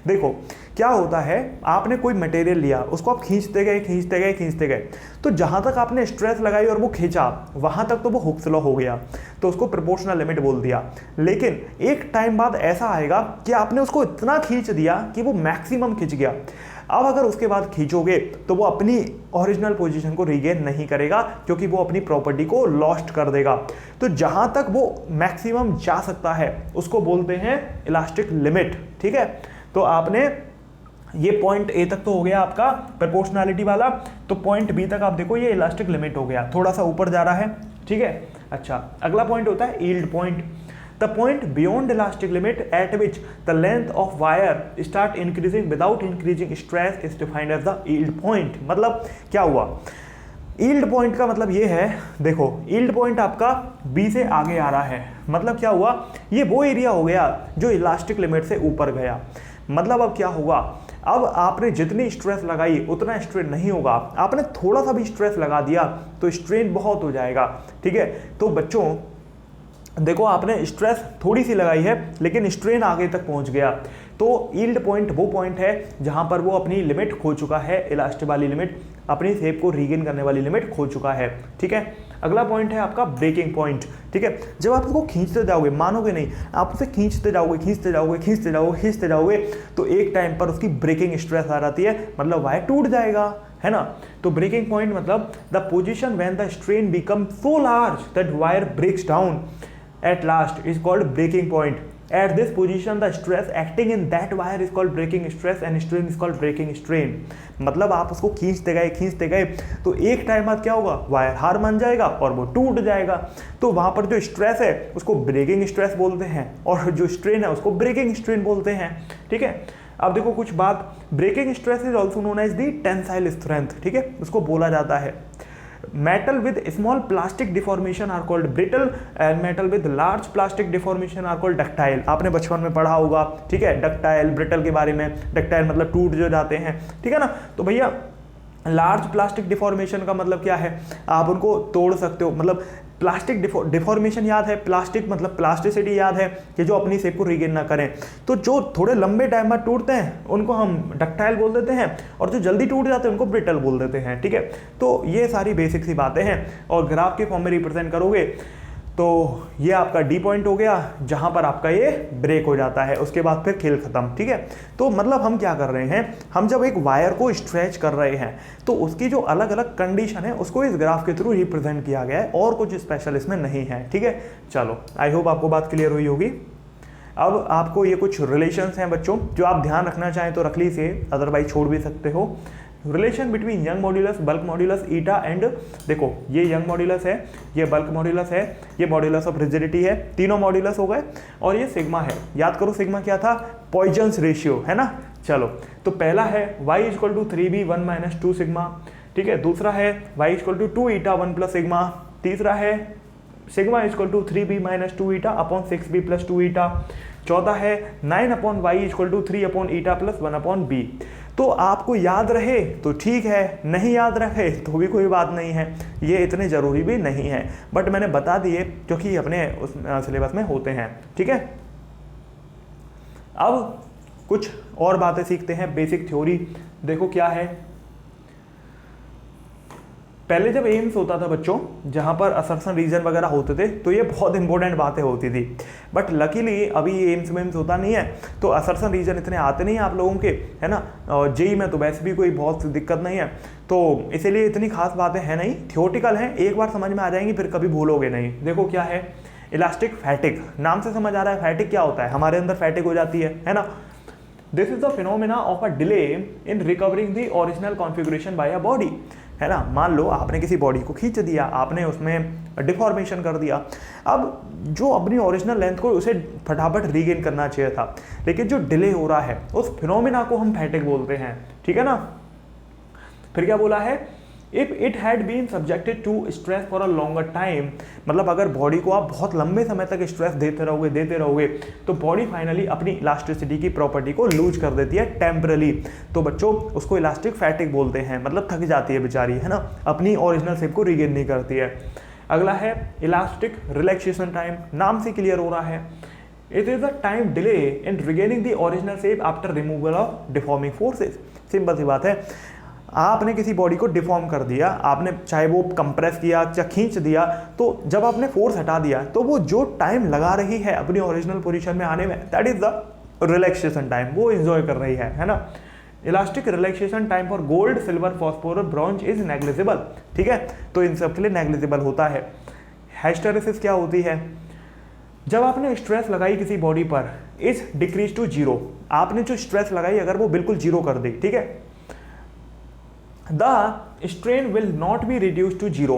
देखो क्या होता है, आपने कोई मटेरियल लिया, उसको आप खींचते गए खींचते गए खींचते गए, तो जहां तक आपने स्ट्रेस लगाई और वो खींचा वहां तक तो वो हुक्स लॉ हो गया, तो उसको प्रोपोर्शनल लिमिट बोल दिया। लेकिन एक टाइम बाद ऐसा आएगा कि आपने उसको इतना खींच दिया कि वो मैक्सिमम खिंच गया। अब अगर उसके बाद खींचोगे तो वो अपनी ओरिजिनल पोजीशन को रीगेन नहीं करेगा, क्योंकि वो अपनी प्रॉपर्टी को लॉस्ट कर देगा। तो जहां तक वो मैक्सिमम जा सकता है उसको बोलते हैं इलास्टिक लिमिट। ठीक है, तो आपने ये पॉइंट ए तक तो हो गया आपका प्रोपोर्शनैलिटी वाला, तो पॉइंट बी तक आप देखो ये इलास्टिक लिमिट हो गया, थोड़ा सा ऊपर जा रहा है। ठीक है, अच्छा, अगला पॉइंट होता है yield point. The point beyond elastic limit at which the length of wire start increasing without increasing stress is defined as the yield point। मतलब क्या हुआ? yield point का मतलब ये है, देखो yield point आपका B से आगे आ रहा है, मतलब क्या हुआ? ये वो एरिया हो गया जो इलास्टिक लिमिट से ऊपर गया। मतलब अब क्या हुआ? अब आपने जितनी स्ट्रेस लगाई उतना स्ट्रेन नहीं होगा, आपने थोड़ा सा भी स्ट्रेस लगा दिया तो स्ट्रेन बहुत हो जाएगा। ठीक है, तो बच्चों देखो, आपने स्ट्रेस थोड़ी सी लगाई है लेकिन स्ट्रेन आगे तक पहुंच गया, तो यील्ड पॉइंट वो पॉइंट है जहां पर वो अपनी लिमिट खो चुका है, इलास्टिक वाली लिमिट, अपनी शेप को रीगेन करने वाली लिमिट खो चुका है। ठीक है, अगला पॉइंट है आपका ब्रेकिंग पॉइंट। ठीक है, जब आप उसको खींचते जाओगे, मानोगे नहीं, आप उसे खींचते जाओगे खींचते जाओगे खींचते जाओगे खींचते जाओगे, तो एक टाइम पर उसकी ब्रेकिंग स्ट्रेस आ जाती है, मतलब वायर टूट जाएगा, है ना। तो ब्रेकिंग पॉइंट मतलब the position when the strain become so large that wire breaks down at last is called breaking point। At this position the stress acting in that wire is called breaking stress and strain is called breaking strain। मतलब आप उसको खींचते गए तो एक time बाद क्या होगा? वायर हार मान जाएगा और वो टूट जाएगा। तो वहां पर जो स्ट्रेस है उसको ब्रेकिंग स्ट्रेस बोलते हैं और जो स्ट्रेन है उसको ब्रेकिंग स्ट्रेन बोलते हैं। ठीक है, अब देखो कुछ बात, breaking stress is also known as the tensile strength. ठीक है, उसको बोला जाता है। Metal with small plastic deformation are called brittle and metal with large plastic deformation are called ductile। आपने बचपन में पढ़ा होगा। ठीक है, डक्टाइल ब्रिटल के बारे में, डक्टाइल मतलब टूट जो जाते हैं। ठीक है ना, तो भैया लार्ज प्लास्टिक डिफॉर्मेशन का मतलब क्या है? आप उनको तोड़ सकते हो, मतलब प्लास्टिक डिफॉर्मेशन याद है, प्लास्टिक मतलब प्लास्टिसिटी याद है कि जो अपनी शेप को रीगेन ना करें। तो जो थोड़े लंबे टाइम बाद टूटते हैं उनको हम डक्टाइल बोल देते हैं और जो जल्दी टूट जाते हैं उनको ब्रिटल बोल देते हैं। ठीक है, तो ये सारी बेसिक सी बातें हैं और ग्राफ के फॉर्म में रिप्रेजेंट करोगे तो ये आपका डी पॉइंट हो गया जहां पर आपका ये ब्रेक हो जाता है, उसके बाद फिर खेल खत्म। ठीक है, तो मतलब हम क्या कर रहे हैं, हम जब एक वायर को स्ट्रेच कर रहे हैं तो उसकी जो अलग अलग कंडीशन है उसको इस ग्राफ के थ्रू रिप्रेजेंट किया गया है और कुछ स्पेशल इसमें नहीं है। ठीक है, चलो आई होप आपको बात क्लियर हुई होगी। अब आपको ये कुछ रिलेशंस हैं बच्चों जो आप ध्यान रखना चाहें तो रख लीजिए, अदरवाइज छोड़ भी सकते हो। Relation between young modulus, bulk modulus, eta and, देखो ये यंग मॉड्यूलस है, ये बल्क मॉड्यूलस है, ये मॉड्यूलस ऑफ रिजिडिटी है, तीनों मॉड्यूलस हो गए और ये सिग्मा है। याद करो सिग्मा क्या था? पॉइजन्स रेशियो, है ना। चलो, तो पहला है y equal to 3b 1 - 2 sigma. ठीक है, दूसरा है y equal to 2 eta 1 plus sigma. तीसरा है sigma equal to 3b minus 2 eta upon 6b plus 2 eta. चौथा है 9 upon Y equal to 3 upon eta plus 1 upon B. तो आपको याद रहे तो ठीक है, नहीं याद रहे तो भी कोई बात नहीं है, ये इतने ज़रूरी भी नहीं है, बट मैंने बता दिए क्योंकि अपने उस सिलेबस में होते हैं। ठीक है, अब कुछ और बातें सीखते हैं। बेसिक थ्योरी देखो क्या है। पहले जब एम्स होता था बच्चों, जहाँ पर असर्शन रीजन वगैरह होते थे, तो ये बहुत इंपॉर्टेंट बातें होती थी, बट लकीली अभी एम्स में होता नहीं है, तो असर्शन रीजन इतने आते नहीं हैं आप लोगों के, है ना। और जेई में तो वैसे भी कोई बहुत दिक्कत नहीं है, तो इसीलिए इतनी खास बातें हैं नहीं, थियोटिकल हैं, एक बार समझ में आ जाएंगी फिर कभी भूलोगे नहीं। देखो क्या है, इलास्टिक फैटिग, नाम से समझ आ रहा है फैटिग क्या होता है, हमारे अंदर फैटिग हो जाती है ना। This is the phenomena of a delay in recovering the original configuration by a body, है ना। मान लो आपने किसी बॉडी को खींच दिया, आपने उसमें डिफॉर्मेशन कर दिया, अब जो अपनी ओरिजिनल लेंथ को उसे फटाफट रीगेन करना चाहिए था, लेकिन जो डिले हो रहा है उस फिनोमेना को हम फैटिग बोलते हैं। ठीक है ना। फिर क्या बोला है, if it had been subjected to stress for a longer time, मतलब अगर बॉडी को आप बहुत लंबे समय तक स्ट्रेस देते रहोगे तो बॉडी फाइनली अपनी इलास्टिसिटी की प्रॉपर्टी को लूज कर देती है टेम्परली, तो बच्चों उसको इलास्टिक फैटिग बोलते हैं, मतलब थक जाती है बेचारी, है ना, अपनी ओरिजिनल शेप को रिगेन नहीं करती है। अगला है इलास्टिक रिलैक्सेशन टाइम, नाम से क्लियर हो रहा है, it is a time delay in regaining the original shape after removal of deforming forces. Simple सी बात है, आपने किसी बॉडी को डिफॉर्म कर दिया, आपने चाहे वो कंप्रेस किया या खींच दिया, तो जब आपने फोर्स हटा दिया तो वो जो टाइम लगा रही है अपनी ओरिजिनल पोजीशन में आने में, that is the relaxation time, वो एंजॉय कर रही है ना। Elastic relaxation time for gold, silver, phosphorus, bronze is negligible. ठीक है, तो इन सब के लिए नेग्लिजिबल होता है। हिस्टेरेसिस क्या होती है, जब आपने स्ट्रेस लगाई किसी बॉडी पर, इज डिक्रीज टू जीरो, आपने जो स्ट्रेस लगाई अगर वो बिल्कुल जीरो कर दी, ठीक है, the strain will not be reduce to zero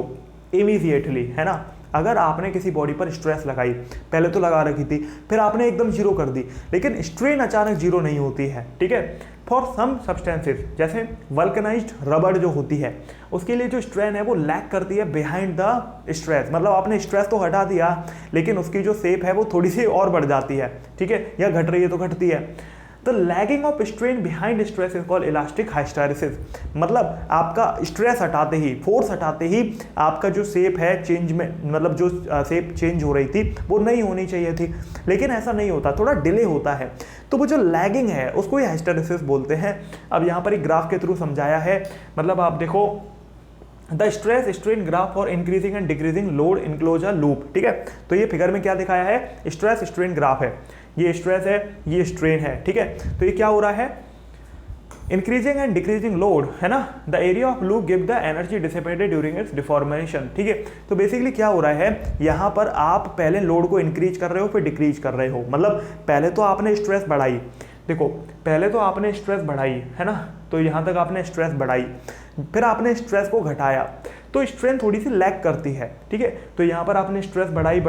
immediately, है ना। अगर आपने किसी बॉडी पर स्ट्रेस लगाई, पहले तो लगा रखी थी, फिर आपने एकदम जीरो कर दी, लेकिन स्ट्रेन अचानक जीरो नहीं होती है। ठीक है, फॉर सम सब्सटेंसेस, जैसे वल्कनाइज्ड रबड़ जो होती है, उसके लिए जो स्ट्रेन है वो लैग करती है बिहाइंड द स्ट्रेस, मतलब आपने स्ट्रेस तो हटा दिया लेकिन उसकी जो शेप है वो थोड़ी सी और बढ़ जाती है, ठीक है, या घट रही है तो घटती है। The lagging of strain behind stress is called elastic hysteresis, मतलब आपका स्ट्रेस हटाते ही, फोर्स हटाते ही आपका जो शेप है चेंज में, मतलब जो शेप चेंज हो रही थी वो नहीं होनी चाहिए थी, लेकिन ऐसा नहीं होता, थोड़ा डिले होता है, तो वो जो लैगिंग है उसको ये हिस्टेरेसिस बोलते हैं। अब यहाँ पर एक ग्राफ के थ्रू समझाया है, मतलब आप देखो the stress strain graph for increasing and decreasing load enclosure loop. ठीक है, तो ये फिगर में क्या दिखाया है, स्ट्रेस स्ट्रेन ग्राफ है, ये स्ट्रेस है, ये स्ट्रेन है। ठीक है, तो ये क्या हो रहा है, इंक्रीजिंग एंड डिक्रीजिंग लोड, है ना, the area of loop give the energy dissipated during its deformation. ठीक है, तो बेसिकली क्या हो रहा है, यहाँ पर आप पहले लोड को इंक्रीज कर रहे हो फिर डिक्रीज कर रहे हो, मतलब पहले तो आपने स्ट्रेस बढ़ाई, देखो पहले तो आपने स्ट्रेस बढ़ाई, है ना, तो यहाँ तक आपने स्ट्रेस बढ़ाई, फिर आपने स्ट्रेस को घटाया, तो स्ट्रेन थोड़ी सी लैग करती है। ठीक है, तो यहाँ पर आपने स्ट्रेस बढ़ाई,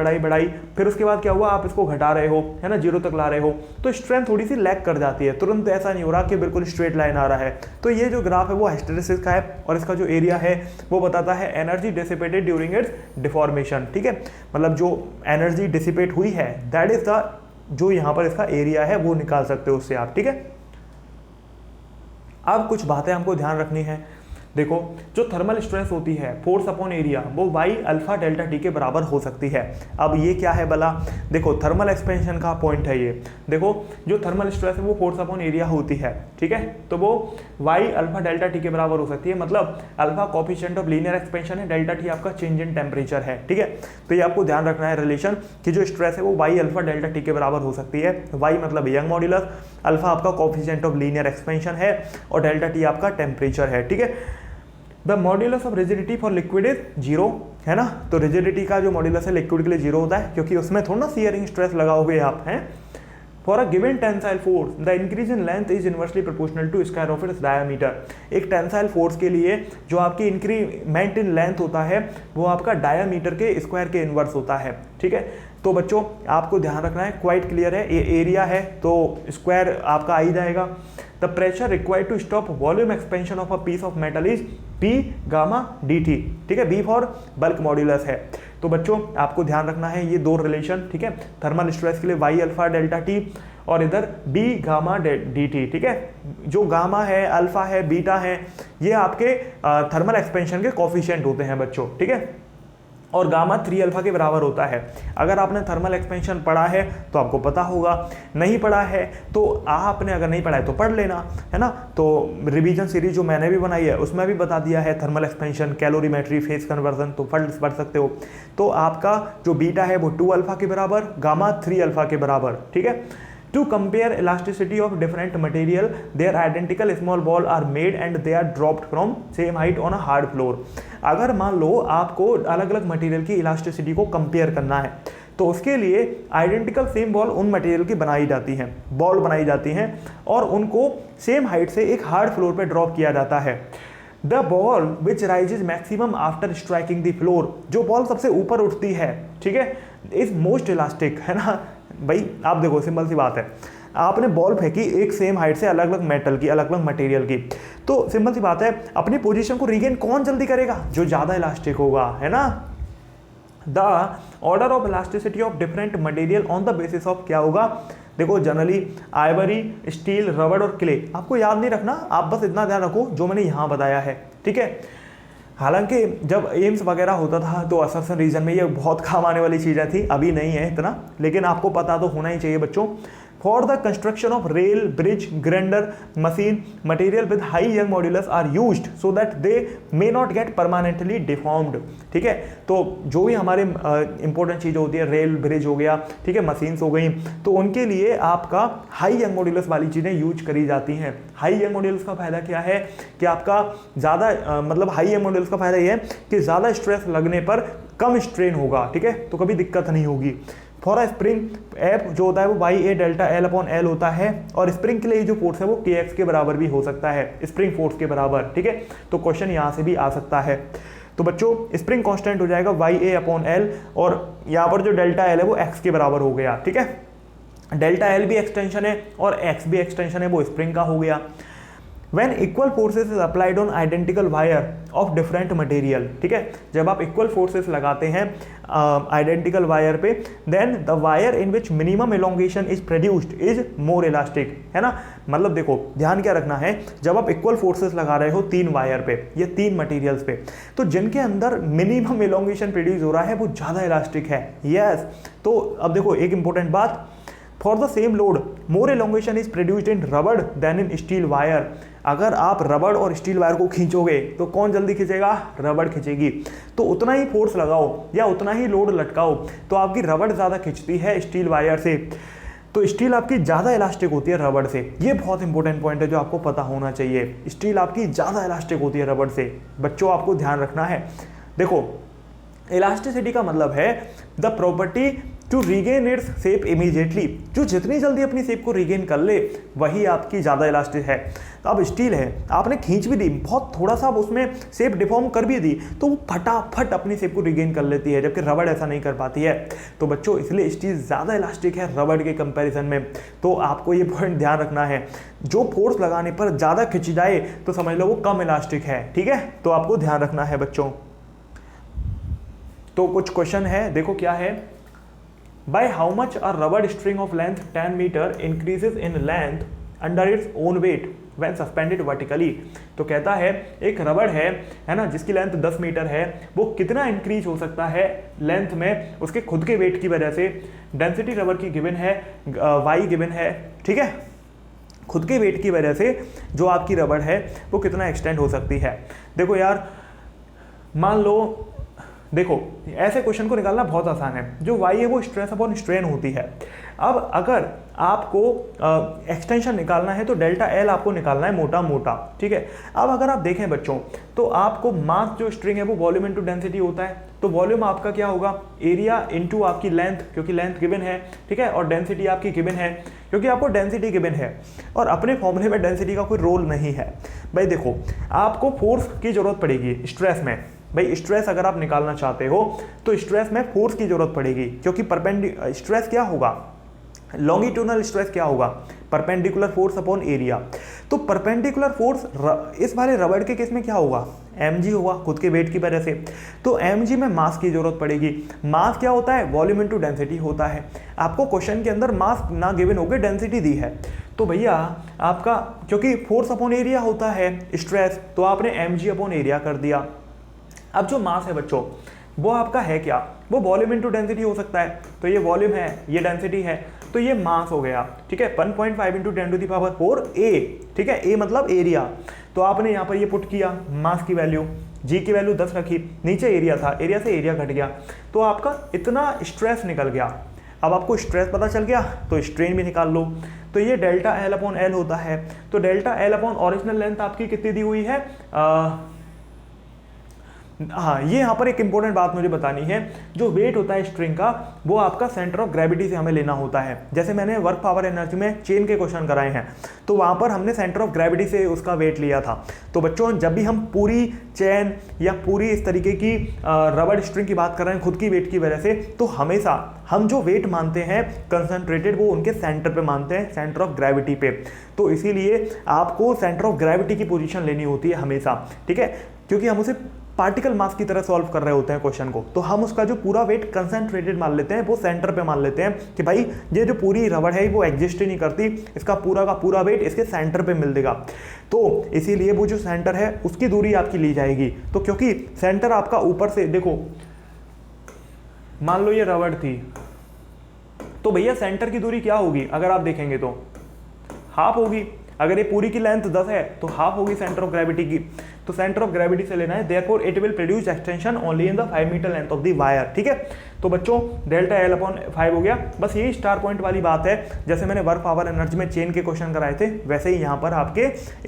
फिर उसके बाद क्या हुआ, आप इसको घटा रहे हो, है ना, जीरो तक ला रहे हो, तो स्ट्रेन थोड़ी सी लैग कर जाती है, तुरंत ऐसा नहीं हो रहा कि बिल्कुल स्ट्रेट लाइन आ रहा है। तो ये जो ग्राफ है वो हिस्टेरेसिस का है, और इसका जो एरिया है वो बताता है energy dissipated during its deformation. ठीक है, मतलब जो एनर्जी डिसिपेट हुई है दैट इज द, जो यहाँ पर इसका एरिया है वो निकाल सकते हो उससे आप। ठीक है, अब कुछ बातें हमको ध्यान रखनी है। देखो जो थर्मल स्ट्रेस होती है, फोर्स अपॉन एरिया, वो वाई अल्फा डेल्टा टी के बराबर हो सकती है। अब ये क्या है भला, देखो थर्मल एक्सपेंशन का पॉइंट है ये, देखो जो थर्मल स्ट्रेस है वो फोर्स अपॉन एरिया होती है। ठीक है, तो वो वाई अल्फा डेल्टा टी के बराबर हो सकती है, मतलब alpha coefficient of linear expansion है, डेल्टा टी आपका चेंज इन टेम्परेचर है। ठीक है, तो ये आपको ध्यान रखना है रिलेशन कि जो स्ट्रेस है वो वाई अल्फा डेल्टा टी के बराबर हो सकती है। वाई मतलब यंग मॉड्यूलस, अल्फा आपका कोफिशिएंट ऑफ लीनियर एक्सपेंशन है, और डेल्टा टी आपका टेम्परेचर है। ठीक है, the modulus of rigidity for liquid is zero, है ना, तो रिजिडिटी का जो मॉड्यूलस है लिक्विड के लिए जीरो होता है, क्योंकि उसमें थोड़ा ना शियरिंग स्ट्रेस लगाओगे आप, हैं। For a given tensile force the increase in length is inversely proportional to square of its diameter. एक टेंसाइल फोर्स के लिए जो आपकी इंक्रीमेंट इन लेंथ होता है वो आपका डायामीटर के स्क्वायर के इनवर्स होता है। ठीक है, तो बच्चों आपको ध्यान रखना है, क्वाइट क्लियर है, ये एरिया है तो स्क्वायर आपका आ ही जाएगा। The pressure required to stop volume expansion of a piece of metal is P gamma dt। ठीक है, B फॉर बल्क मॉड्यूलस है, तो बच्चों आपको ध्यान रखना है ये दो रिलेशन, ठीक है, थर्मल स्ट्रेस के लिए वाई अल्फा डेल्टा टी और इधर बी गामा डी टी, ठीक है। जो गामा है, अल्फा है, बीटा है, ये आपके थर्मल एक्सपेंशन के कोफिशिएंट होते हैं बच्चों, ठीक है, और गामा 3 अल्फा के बराबर होता है। अगर आपने थर्मल एक्सपेंशन पढ़ा है तो आपको पता होगा, नहीं पढ़ा है तो आपने अगर नहीं पढ़ा है तो पढ़ लेना, है ना। तो रिवीजन सीरीज जो मैंने भी बनाई है उसमें भी बता दिया है thermal expansion, calorimetry, phase conversion, तो पढ़ सकते हो। तो आपका जो बीटा है वो 2 अल्फा के बराबर, गामा 3 अल्फा के बराबर, ठीक है। To compare elasticity of different material, their identical small ball are made and they are dropped from same height on a hard floor. अगर मान लो आपको अलग अलग मटेरियल की इलास्टिसिटी को कंपेयर करना है तो उसके लिए आइडेंटिकल सेम बॉल उन मटेरियल की बनाई जाती हैं, बॉल बनाई जाती हैं और उनको सेम हाइट से एक हार्ड फ्लोर पे ड्रॉप किया जाता है। The ball which rises maximum after striking the floor, जो बॉल सबसे ऊपर उठती है, ठीक है, इज मोस्ट इलास्टिक, है ना। भाई आप देखो सिंपल सी बात है, आपने बॉल फेंकी एक सेम हाइट से अलग अलग मेटल की, अलग अलग मटेरियल की, तो सिंपल सी बात है अपनी पोजीशन को रीगेन कौन जल्दी करेगा, जो ज़्यादा इलास्टिक होगा, है ना। The order of elasticity of different material on the basis of क्या होगा, देखो जनरली आइवरी, स्टील, रबड़ और क्ले, आपको याद नहीं रखना, आप बस इतना ध्यान रखो जो मैंने यहाँ बताया है, ठीक है। हालांकि जब एम्स वगैरह होता था तो असर्शन रीजन में ये बहुत काम आने वाली चीज़ें थी, अभी नहीं है इतना, लेकिन आपको पता तो होना ही चाहिए बच्चों। For the construction of rail, bridge, grinder machine, material with high Young modulus are used so that they may not get permanently deformed, ठीक है। तो जो भी हमारे इंपॉर्टेंट चीज़ होती है, रेल, ब्रिज हो गया, ठीक है, मशीन्स हो गई, तो उनके लिए आपका हाई यंग मॉड्यूलस वाली चीज़ें यूज करी जाती हैं। हाई यंग मॉड्यूलस का फायदा क्या है कि आपका ज़्यादा मतलब हाई यंग मॉड्यूलस का फायदा ये है कि ज़्यादा स्ट्रेस लगने पर कम स्ट्रेन होगा, ठीक है, तो कभी दिक्कत नहीं होगी। फॉर अ स्प्रिंग एफ जो होता है वो वाई ए डेल्टा एल अपॉन एल होता है, और स्प्रिंग के लिए जो फोर्स है वो के एक्स के बराबर भी हो सकता है, स्प्रिंग फोर्स के बराबर, ठीक है। तो क्वेश्चन यहाँ से भी आ सकता है। तो बच्चों स्प्रिंग कांस्टेंट हो जाएगा वाई ए अपॉन एल, और यहाँ पर जो डेल्टा एल है वो एक्स के बराबर हो गया, ठीक है। डेल्टा एल भी एक्सटेंशन है और एक्स भी एक्सटेंशन है, वो स्प्रिंग का हो गया। When equal forces is applied on identical wire of different material, ठीक है, जब आप इक्वल फोर्सेस लगाते हैं आइडेंटिकल वायर पे, then the wire in which minimum elongation is produced is more elastic, है ना। मतलब देखो ध्यान क्या रखना है, जब आप इक्वल फोर्सेस लगा रहे हो 3 वायर पे या 3 मटेरियल्स पे, तो जिनके अंदर मिनिमम एलोंगेशन प्रोड्यूस हो रहा है वो ज़्यादा इलास्टिक है, यस। तो अब देखो एक इंपॉर्टेंट बात, for the same load more elongation is produced in रबड़ देन इन स्टील वायर। अगर आप रबड़ और स्टील वायर को खींचोगे तो कौन जल्दी खींचेगा, रबड़ खींचेगी। तो उतना ही फोर्स लगाओ या उतना ही लोड लटकाओ तो आपकी रबड़ ज़्यादा खींचती है स्टील वायर से, तो स्टील आपकी ज़्यादा इलास्टिक होती है रबड़ से। ये बहुत इंपॉर्टेंट पॉइंट है जो आपको पता होना चाहिए, स्टील आपकी ज़्यादा इलास्टिक होती है रबड़ से, बच्चों आपको ध्यान रखना है। देखो इलास्टिसिटी का मतलब है the property to regain its shape immediately, जो जितनी जल्दी अपनी शेप को रीगेन कर ले वही आपकी ज़्यादा इलास्टिक है। तो अब स्टील है, आपने खींच भी दी, बहुत थोड़ा सा उसमें शेप डिफॉर्म कर भी दी तो वो फटाफट अपनी शेप को रीगेन कर लेती है, जबकि रबड़ ऐसा नहीं कर पाती है। तो बच्चों इसलिए स्टील ज़्यादा इलास्टिक है रबड़ के कंपैरिजन में। तो आपको ये पॉइंट ध्यान रखना है, जो फोर्स लगाने पर ज़्यादा खिंच जाए तो समझ लो वो कम इलास्टिक है, ठीक है। तो आपको ध्यान रखना है बच्चों। तो कुछ क्वेश्चन है, देखो क्या है, by how much a rubber string of length 10 meter increases in length under its own weight when suspended vertically। तो कहता है एक रबड़ है ना, जिसकी लेंथ 10 मीटर है, वो कितना इंक्रीज हो सकता है लेंथ में उसके खुद के वेट की वजह से। डेंसिटी रबड़ की गिवन है, वाई गिवन है, ठीक है। खुद के वेट की वजह से जो आपकी रबड़ है वो कितना एक्सटेंड हो सकती है। देखो यार मान लो, देखो ऐसे क्वेश्चन को निकालना बहुत आसान है, जो वाई है वो स्ट्रेस अपॉन स्ट्रेन होती है। अब अगर आपको एक्सटेंशन निकालना है तो डेल्टा एल आपको निकालना है मोटा मोटा, ठीक है। अब अगर आप देखें बच्चों तो आपको मास जो स्ट्रिंग है वो वॉल्यूम इनटू डेंसिटी होता है, तो वॉल्यूम आपका क्या होगा, एरिया इनटू आपकी लेंथ, क्योंकि लेंथ गिवन है, ठीक है, और डेंसिटी आपकी गिवन है क्योंकि आपको डेंसिटी गिवन है, और अपने फॉर्मूले में डेंसिटी का कोई रोल नहीं है। भाई देखो आपको फोर्स की जरूरत पड़ेगी स्ट्रेस में, भाई स्ट्रेस अगर आप निकालना चाहते हो तो स्ट्रेस में फोर्स की जरूरत पड़ेगी, क्योंकि स्ट्रेस क्या होगा, लॉन्गिट्यूडनल स्ट्रेस क्या होगा, परपेंडिकुलर फोर्स अपॉन एरिया। तो परपेंडिकुलर फोर्स इस वाले रबड़ के केस में क्या होगा, mg होगा, खुद के वेट की वजह से। तो mg में मास की जरूरत पड़ेगी। मास क्या होता है, वॉल्यूम इनटू डेंसिटी होता है। आपको क्वेश्चन के अंदर मास ना गिवन होकर डेंसिटी दी है, तो भैया आपका क्योंकि फोर्स अपॉन एरिया होता है स्ट्रेस, तो आपने mg अपॉन एरिया कर दिया। अब जो मास है बच्चों वो आपका है क्या, वो वॉल्यूम इनटू डेंसिटी हो सकता है। तो ये वॉल्यूम है, ये डेंसिटी है, तो ये मास हो गया। ठीक है, 1.5 इंटू 10⁴ A। ठीक है, A मतलब एरिया। तो आपने यहाँ पर ये पुट किया मास की वैल्यू, जी की वैल्यू 10 रखी, नीचे एरिया था, एरिया से एरिया घट गया, तो आपका इतना स्ट्रेस निकल गया। अब आपको स्ट्रेस पता चल गया तो स्ट्रेन भी निकाल लो। तो ये डेल्टा L अपॉन L होता है। तो delta L upon original length आपकी कितनी दी हुई है, हाँ, ये यहाँ पर एक इंपॉर्टेंट बात मुझे बतानी है। जो वेट होता है स्ट्रिंग का वो आपका सेंटर ऑफ ग्रेविटी से हमें लेना होता है। जैसे मैंने वर्क पावर एनर्जी में चेन के क्वेश्चन कराए हैं, तो वहाँ पर हमने सेंटर ऑफ ग्रेविटी से उसका वेट लिया था। तो बच्चों जब भी हम पूरी चेन या पूरी इस तरीके की रबड़ स्ट्रिंग की बात कर रहे हैं खुद की वेट की वजह से, तो हमेशा हम जो वेट मानते हैं कंसंट्रेटेड वो उनके सेंटर पे मानते हैं, सेंटर ऑफ ग्रेविटी पे। तो इसीलिए आपको सेंटर ऑफ ग्रेविटी की पोजीशन लेनी होती है हमेशा। ठीक है, क्योंकि हम उसे पार्टिकल मास की तरह सॉल्व कर रहे होते हैं क्वेश्चन को, तो हम उसका जो पूरा वेट कंसंट्रेटेड मान लेते हैं, वो सेंटर पे मान लेते हैं कि भाई ये जो पूरी रबड़ है वो एग्जिस्ट ही नहीं करती, इसका पूरा का पूरा वेट इसके सेंटर पे मिल देगा। तो इसीलिए वो जो सेंटर है उसकी दूरी आपकी ली जाएगी। तो क्योंकि सेंटर आपका ऊपर से, देखो मान लो ये रबड़ थी, तो भैया सेंटर की दूरी क्या होगी, अगर आप देखेंगे तो हाफ होगी। अगर ये पूरी की लेंथ 10 है तो हाफ होगी सेंटर ऑफ ग्रेविटी की। तो सेंटर ऑफ ग्रेविटी से लेना है, therefore it will produce extension only in the 5 metre length of the wire. ठीक है, तो बच्चों डेल्टा L अपॉन 5 हो गया। बस यही स्टार पॉइंट वाली बात है, जैसे मैंने वर्क पावर एनर्जी में चेन के क्वेश्चन कराए थे, वैसे ही यहाँ पर आपके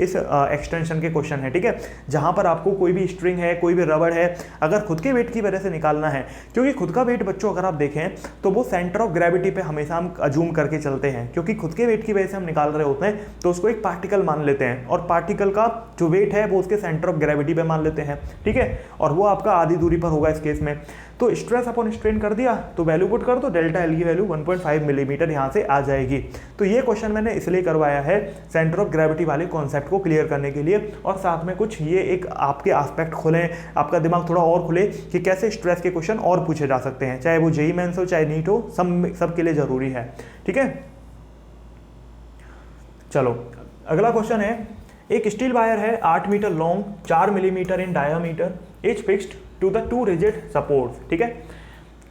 इस एक्सटेंशन के क्वेश्चन है। ठीक है, जहाँ पर आपको कोई भी स्ट्रिंग है, कोई भी रबड़ है, अगर खुद के वेट की वजह से निकालना है, क्योंकि खुद का वेट बच्चों अगर आप देखें तो वो सेंटर ऑफ ग्रेविटी पे हमेशा हम अज्यूम करके चलते हैं, क्योंकि खुद के वेट की वजह से हम निकाल रहे होते हैं, तो उसको एक पार्टिकल मान लेते हैं और पार्टिकल का जो वेट है वो उसके सेंटर ऑफ ग्रेविटी पे मान लेते हैं। ठीक है, और वो आपका आधी दूरी पर होगा इस केस में। तो स्ट्रेस अपॉन स्ट्रेन कर दिया, तो वैल्यू पुट कर दो, डेल्टा L की वैल्यू 1.5 मिलीमीटर यहाँ से आ जाएगी। तो ये क्वेश्चन मैंने इसलिए करवाया है सेंटर ऑफ ग्रेविटी वाले कॉन्सेप्ट को क्लियर करने के लिए, और साथ में कुछ ये एक आपके एस्पेक्ट खुले, आपका दिमाग थोड़ा और खुले कि कैसे स्ट्रेस के क्वेश्चन और पूछे जा सकते हैं, चाहे वो जेईई मेंस हो चाहे नीट हो, सब के लिए जरूरी है। ठीक है, चलो अगला क्वेश्चन है, एक स्टील वायर है 8 metre long, 4 millimetre in diameter, is fixed to the 2 rigid supports. ठीक है,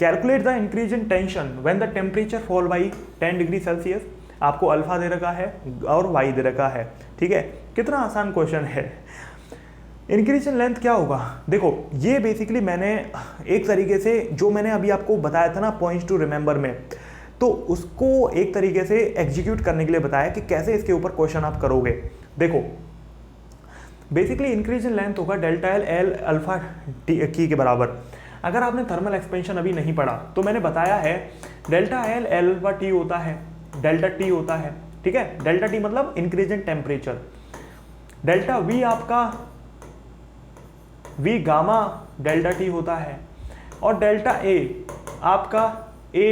calculate the increase in tension when the temperature fall by 10 degree Celsius. आपको अल्फा दे रखा है और वाई दे रखा है। ठीक है, कितना आसान क्वेश्चन है। इंक्रीज इन लेंथ क्या होगा, देखो ये बेसिकली मैंने एक तरीके से जो मैंने अभी आपको बताया था ना पॉइंट्स टू रिमेंबर में, तो उसको एक तरीके से एग्जीक्यूट करने के लिए बताया कि कैसे इसके ऊपर क्वेश्चन आप करोगे। देखो बेसिकली इंक्रीज इन लेंथ होगा डेल्टा L अल्फा की के बराबर। अगर आपने थर्मल एक्सपेंशन अभी नहीं पढ़ा तो मैंने बताया है डेल्टा L अल्फा T होता है, डेल्टा T होता है। ठीक है, डेल्टा T मतलब increase in temperature, delta V आपका V गामा डेल्टा T होता है, और डेल्टा A आपका A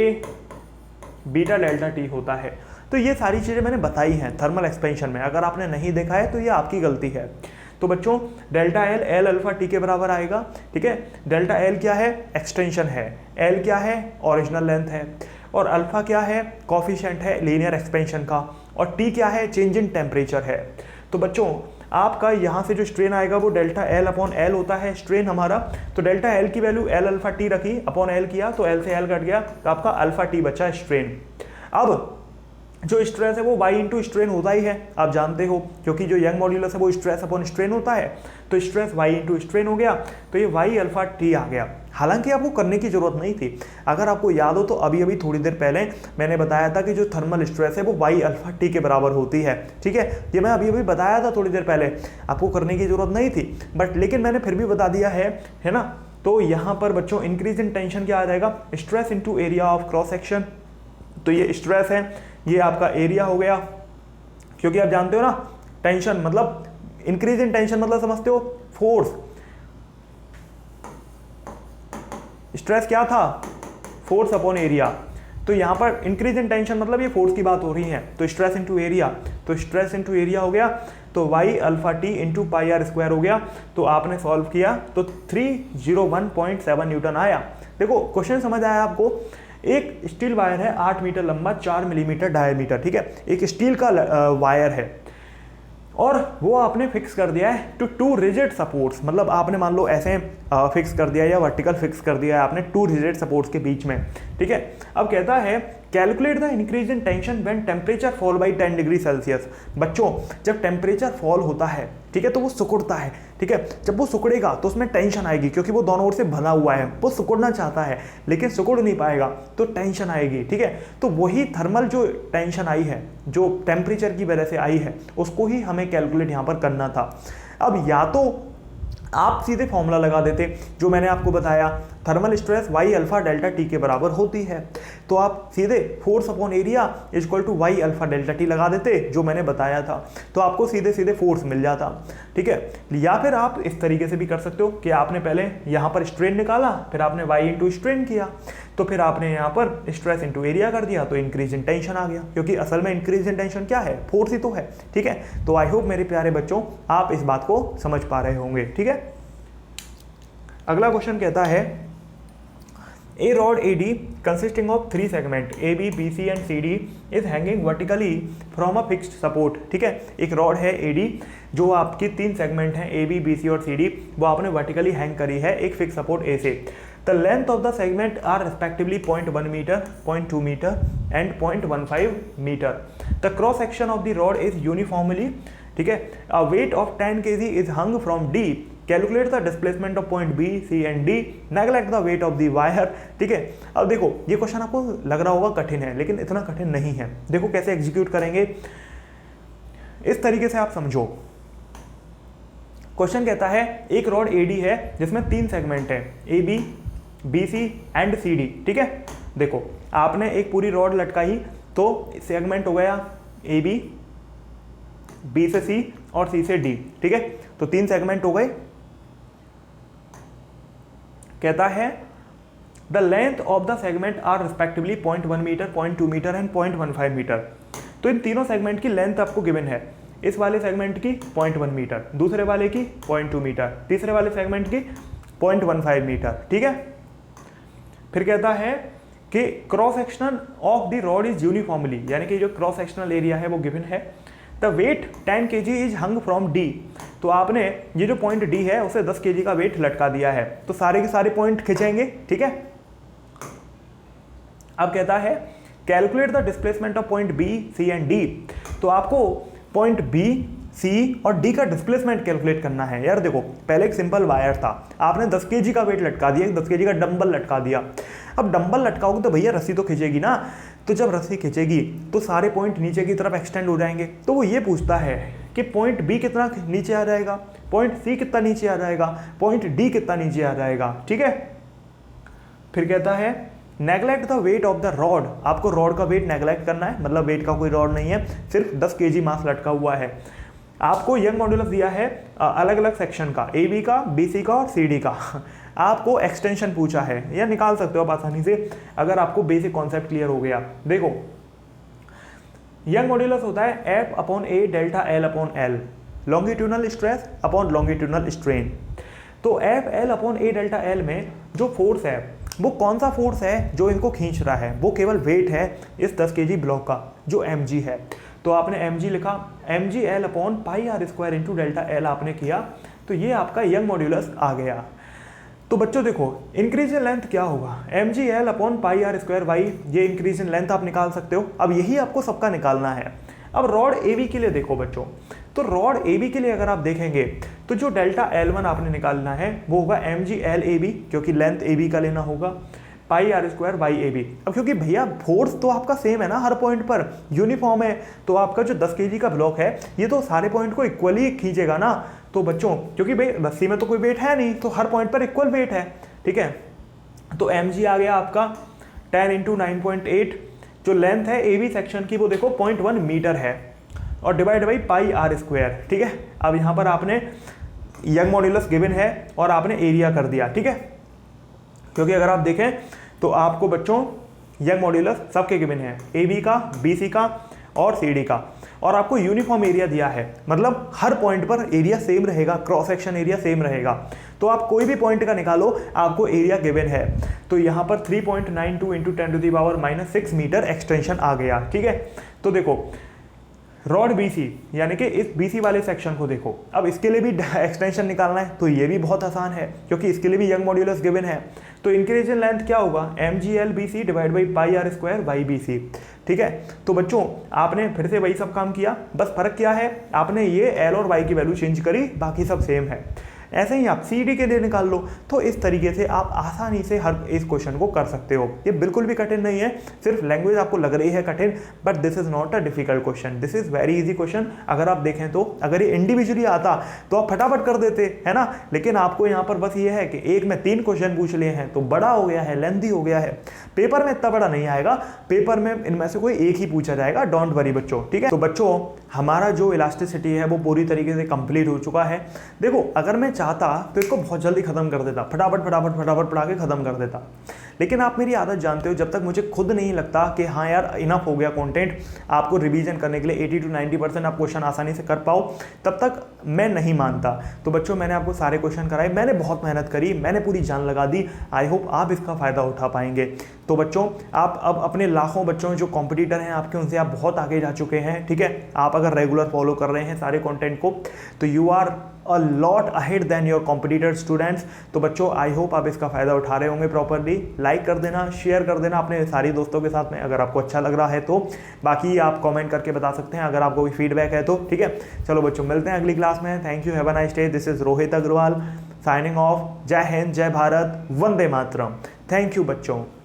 बीटा डेल्टा T होता है। तो ये सारी चीज़ें मैंने बताई हैं थर्मल एक्सपेंशन में, अगर आपने नहीं देखा है तो ये आपकी गलती है। तो बच्चों डेल्टा L अल्फा T के बराबर आएगा। ठीक है, डेल्टा L क्या है, एक्सटेंशन है, L क्या है, ओरिजिनल लेंथ है, और अल्फा क्या है, कॉफिशिएंट है लीनियर एक्सपेंशन का, और T क्या है, चेंज इन टेम्परेचर है। तो बच्चों आपका यहाँ से जो स्ट्रेन आएगा वो डेल्टा L अपॉन L होता है स्ट्रेन हमारा। तो डेल्टा L की वैल्यू L अल्फा T रखी, अपॉन L किया तो L से L कट गया, तो आपका अल्फा T बचा स्ट्रेन। अब जो स्ट्रेस है वो y इंटू स्ट्रेन होता ही है, आप जानते हो, क्योंकि जो यंग मॉड्यूलस है वो स्ट्रेस अपॉन स्ट्रेन होता है, तो स्ट्रेस y इंटू स्ट्रेन हो गया, तो ये y अल्फा T आ गया। हालांकि आपको करने की जरूरत नहीं थी, अगर आपको याद हो तो अभी अभी थोड़ी देर पहले मैंने बताया था कि जो थर्मल स्ट्रेस है वो y अल्फा T के बराबर होती है। ठीक है, ये मैं अभी अभी बताया था थोड़ी देर पहले, आपको करने की जरूरत नहीं थी, बट लेकिन मैंने फिर भी बता दिया है ना। तो यहाँ पर बच्चों इंक्रीज इन टेंशन क्या आ जाएगा, stress into area of cross section. तो ये स्ट्रेस है, ये आपका एरिया हो गया, क्योंकि आप जानते हो ना टेंशन मतलब इंक्रीज इन टेंशन मतलब समझते हो फोर्स, स्ट्रेस क्या था, फोर्स अपॉन एरिया। तो यहाँ पर इंक्रीज इन टेंशन मतलब ये फोर्स की बात हो रही है, तो स्ट्रेस इनटू एरिया, तो स्ट्रेस इनटू एरिया हो गया, तो Y alpha T into pi are square हो गया। तो आपने सॉल्व किया तो 301.7 न्यूटन आया। देखो क्वेश्चन समझ आया आपको। एक स्टील वायर है 8 मीटर लंबा, 4 मिलीमीटर डायमीटर, ठीक है, एक स्टील का वायर है और वो आपने फिक्स कर दिया है टू 2 रिजिड सपोर्ट्स, मतलब आपने मान लो ऐसे फिक्स कर दिया या वर्टिकल फिक्स कर दिया है आपने 2 रिजिड सपोर्ट्स के बीच में, ठीक है। अब कहता है calculate the increase in tension when temperature fall by 10 degree Celsius. बच्चों जब टेम्परेचर फॉल होता है, ठीक है, तो वो सिकुड़ता है, ठीक है, जब वो सिकुड़ेगा तो उसमें टेंशन आएगी क्योंकि वो दोनों ओर से बना हुआ है, वो सिकुड़ना चाहता है लेकिन सिकुड़ नहीं पाएगा तो टेंशन आएगी, ठीक है। तो वही थर्मल जो टेंशन आई है, जो टेम्परेचर की वजह से आई है, उसको ही हमें कैलकुलेट यहाँ पर करना था। अब या तो आप सीधे फॉर्मूला लगा देते जो मैंने आपको बताया, thermal stress Y alpha delta T के बराबर होती है, तो आप सीधे force upon area equal to Y alpha delta T लगा देते जो मैंने बताया था, तो आपको सीधे सीधे फोर्स मिल जाता, ठीक है। या फिर आप इस तरीके से भी कर सकते हो कि आपने पहले यहाँ पर स्ट्रेन निकाला, फिर आपने वाई इंटू स्ट्रेन किया, तो फिर आपने यहाँ पर स्ट्रेस इंटू एरिया कर दिया, तो इंक्रीज इन टेंशन आ गया, क्योंकि असल में इंक्रीज इन टेंशन क्या है, फोर्स ही तो है, ठीक है। तो आई होप मेरे प्यारे बच्चों आप इस बात को समझ पा रहे होंगे, ठीक है। अगला क्वेश्चन कहता है ए rod AD consisting of 3 segment AB, BC and CD is hanging vertically from a fixed support, ठीक है। एक रॉड है AD जो आपकी 3 सेगमेंट हैं AB, BC और CD, वो आपने वर्टिकली हैंग करी है एक फिक्स सपोर्ट A से। The length of the segment are respectively 0.1 metre, 0.2 metre and 0.15 metre. The cross section of the rod is uniformly, ठीक है, a weight of 10 kg is hung from D, calculate the displacement of point B, C and D, neglect the weight of the wire, ठीक है। अब देखो ये question आपको लग रहा होगा कठिन है, लेकिन इतना कठिन नहीं है। देखो कैसे एग्जीक्यूट करेंगे, इस तरीके से आप समझो। क्वेश्चन कहता है एक रॉड AD है जिसमें 3 सेगमेंट है AB, BC एंड CD, ठीक है। देखो आपने एक पूरी रॉड लटकाई तो सेगमेंट हो गया AB, B से C और C से D, ठीक है, तो 3 सेगमेंट हो गए। कहता है the length of the segment are respectively 0.1 metre, 0.2 metre and 0.15 metre. तो इन तीनों सेगमेंट की लेंथ आपको गिवन है, इस वाले सेगमेंट की 0.1 मीटर, दूसरे वाले की 0.2 मीटर, तीसरे वाले सेगमेंट की 0.15 मीटर, ठीक है। फिर कहता है कि cross section of the rod is uniformly, यानी कि जो क्रॉस सेक्शनल एरिया है वो गिवन है। The weight 10 kg is hung from D, तो आपने ये जो पॉइंट D है उसे 10 kg का वेट लटका दिया है, तो सारे के सारे पॉइंट खिंचेंगे, ठीक है। अब कहता है calculate the displacement of point B, C and D, तो आपको पॉइंट B, C और D का डिस्प्लेसमेंट कैलकुलेट करना है। यार देखो पहले एक सिंपल वायर था, आपने 10 kg का वेट लटका दिया, 10 kg का डंबल लटका दिया। अब डंबल लटकाओगे तो भैया रस्सी तो खींचेगी ना, तो जब रस्सी खींचेगी तो सारे पॉइंट नीचे की तरफ एक्सटेंड हो जाएंगे। तो वो ये पूछता है कि पॉइंट B कितना नीचे आ जाएगा, पॉइंट C कितना नीचे आ जाएगा, पॉइंट D कितना नीचे आ जाएगा, ठीक है। फिर कहता है neglect the weight of the rod, आपको रॉड का वेट नेगलेक्ट करना है, मतलब वेट का कोई रॉड नहीं है, सिर्फ 10 kg मास लटका हुआ है। आपको यंग मॉड्यूलस दिया है अलग अलग सेक्शन का, AB का, BC का और CD का। आपको एक्सटेंशन पूछा है, या निकाल सकते हो आप आसानी से अगर आपको बेसिक कॉन्सेप्ट क्लियर हो गया। देखो यंग मॉड्यूलस होता है F upon A delta L upon L, longitudinal stress upon longitudinal strain. तो F L upon A delta L में जो फोर्स है वो कौन सा फोर्स है जो इनको खींच रहा है, वो केवल वेट है इस 10 kg ब्लॉक का जो mg है। तो आपने mg लिखा, mg L upon pi are square into delta L आपने किया, तो ये आपका यंग मॉड्यूलस आ गया। तो बच्चों देखो इंक्रीज इन लेंथ क्या होगा, mg L upon pi are square Y, ये इंक्रीज इन लेंथ आप निकाल सकते हो। अब यही आपको सबका निकालना है। अब रॉड AB के लिए देखो बच्चों, तो रॉड AB के लिए अगर आप देखेंगे तो जो डेल्टा L1 आपने निकालना है वो होगा mg L AB, क्योंकि लेंथ AB का लेना होगा, पाई आर स्क्वायर वाई AB। अब क्योंकि भैया फोर्स तो आपका सेम है ना, हर पॉइंट पर यूनिफॉर्म है, तो आपका जो 10 kg का ब्लॉक है ये तो सारे पॉइंट को इक्वली खींचेगा ना। तो बच्चों क्योंकि भाई रस्सी में तो कोई वेट है नहीं, तो हर पॉइंट पर इक्वल वेट है, ठीक है। तो mg आ गया आपका 10 इंटू 9.8, जो लेंथ है AB सेक्शन की वो देखो 0.1 मीटर है, और divide by pi are square, ठीक है। अब यहाँ पर आपने यंग मॉड्यूलस गिवन है और आपने एरिया कर दिया, ठीक है। क्योंकि अगर आप देखें तो आपको बच्चों यंग मॉड्यूलस सबके गिवन है, ए बी का, बी सी का और सी डी का। और आपको यूनिफॉर्म एरिया दिया है, मतलब हर पॉइंट पर एरिया सेम रहेगा, क्रॉस सेक्शन एरिया सेम रहेगा। तो आप कोई भी पॉइंट का निकालो, आपको एरिया गिवन है। तो यहाँ पर 3.92 इंटू 10⁻⁻6 मीटर एक्सटेंशन आ गया। ठीक है, तो देखो रॉड BC यानी कि इस BC वाले सेक्शन को देखो। अब इसके लिए भी एक्सटेंशन निकालना है, तो ये भी बहुत आसान है क्योंकि इसके लिए भी यंग मॉड्यूलस गिवन है। तो इंक्रीजन लेंथ क्या होगा, mgl/bc divide by pi are square by BC। ठीक है, तो बच्चों आपने फिर से वही सब काम किया, बस फर्क क्या है, आपने ये L और Y की वैल्यू चेंज करी, बाकी सब सेम है। ऐसे ही आप CD के लिए निकाल लो। तो इस तरीके से आप आसानी से हर इस क्वेश्चन को कर सकते हो। ये बिल्कुल भी कठिन नहीं है, सिर्फ लैंग्वेज आपको लग रही है कठिन, but this is not a difficult question, this is very easy question. अगर आप देखें तो अगर ये इंडिविजुअली आता तो आप फटाफट कर देते, है ना। लेकिन आपको यहाँ पर बस ये है कि एक में 3 क्वेश्चन पूछ लिए हैं तो बड़ा हो गया है, लेंथी हो गया है। पेपर में इतना बड़ा नहीं आएगा, पेपर में इनमें से कोई एक ही पूछा जाएगा, डोंट वरी बच्चों। ठीक है, तो बच्चों हमारा जो इलास्टिसिटी है वो पूरी तरीके से कंप्लीट हो चुका है। देखो अगर मैं चाहता तो इसको बहुत जल्दी खत्म कर देता, फटाफट फटाफट फटाफट पढ़ा के खत्म कर देता, लेकिन आप मेरी आदत जानते हो, जब तक मुझे खुद नहीं लगता कि हाँ यार इनफ हो गया कंटेंट आपको रिवीजन करने के लिए 80 to 90% आप क्वेश्चन आसानी से कर पाओ, तब तक मैं नहीं मानता। तो बच्चों मैंने आपको सारे क्वेश्चन कराए, मैंने बहुत मेहनत करी, मैंने पूरी जान लगा दी। आई होप आप इसका फ़ायदा उठा पाएंगे। तो बच्चों आप अब अपने लाखों बच्चों जो कॉम्पिटिटर हैं आपके, उनसे आप बहुत आगे जा चुके हैं। ठीक है, आप अगर रेगुलर फॉलो कर रहे हैं सारे कंटेंट को, तो you are a lot ahead then your competitor students. तो बच्चों आई होप आप इसका फ़ायदा उठा रहे होंगे प्रॉपरली। लाइक कर देना, शेयर कर देना अपने सारे दोस्तों के साथ में अगर आपको अच्छा लग रहा है तो। बाकी आप कमेंट करके बता सकते हैं अगर आपको कोई फीडबैक है तो। ठीक है, चलो बच्चों मिलते हैं अगली क्लास में। Thank you, have a nice day. This is Rohit Agrawal signing off. जय हिंद, जय भारत, वंदे मातरम। थैंक यू बच्चों।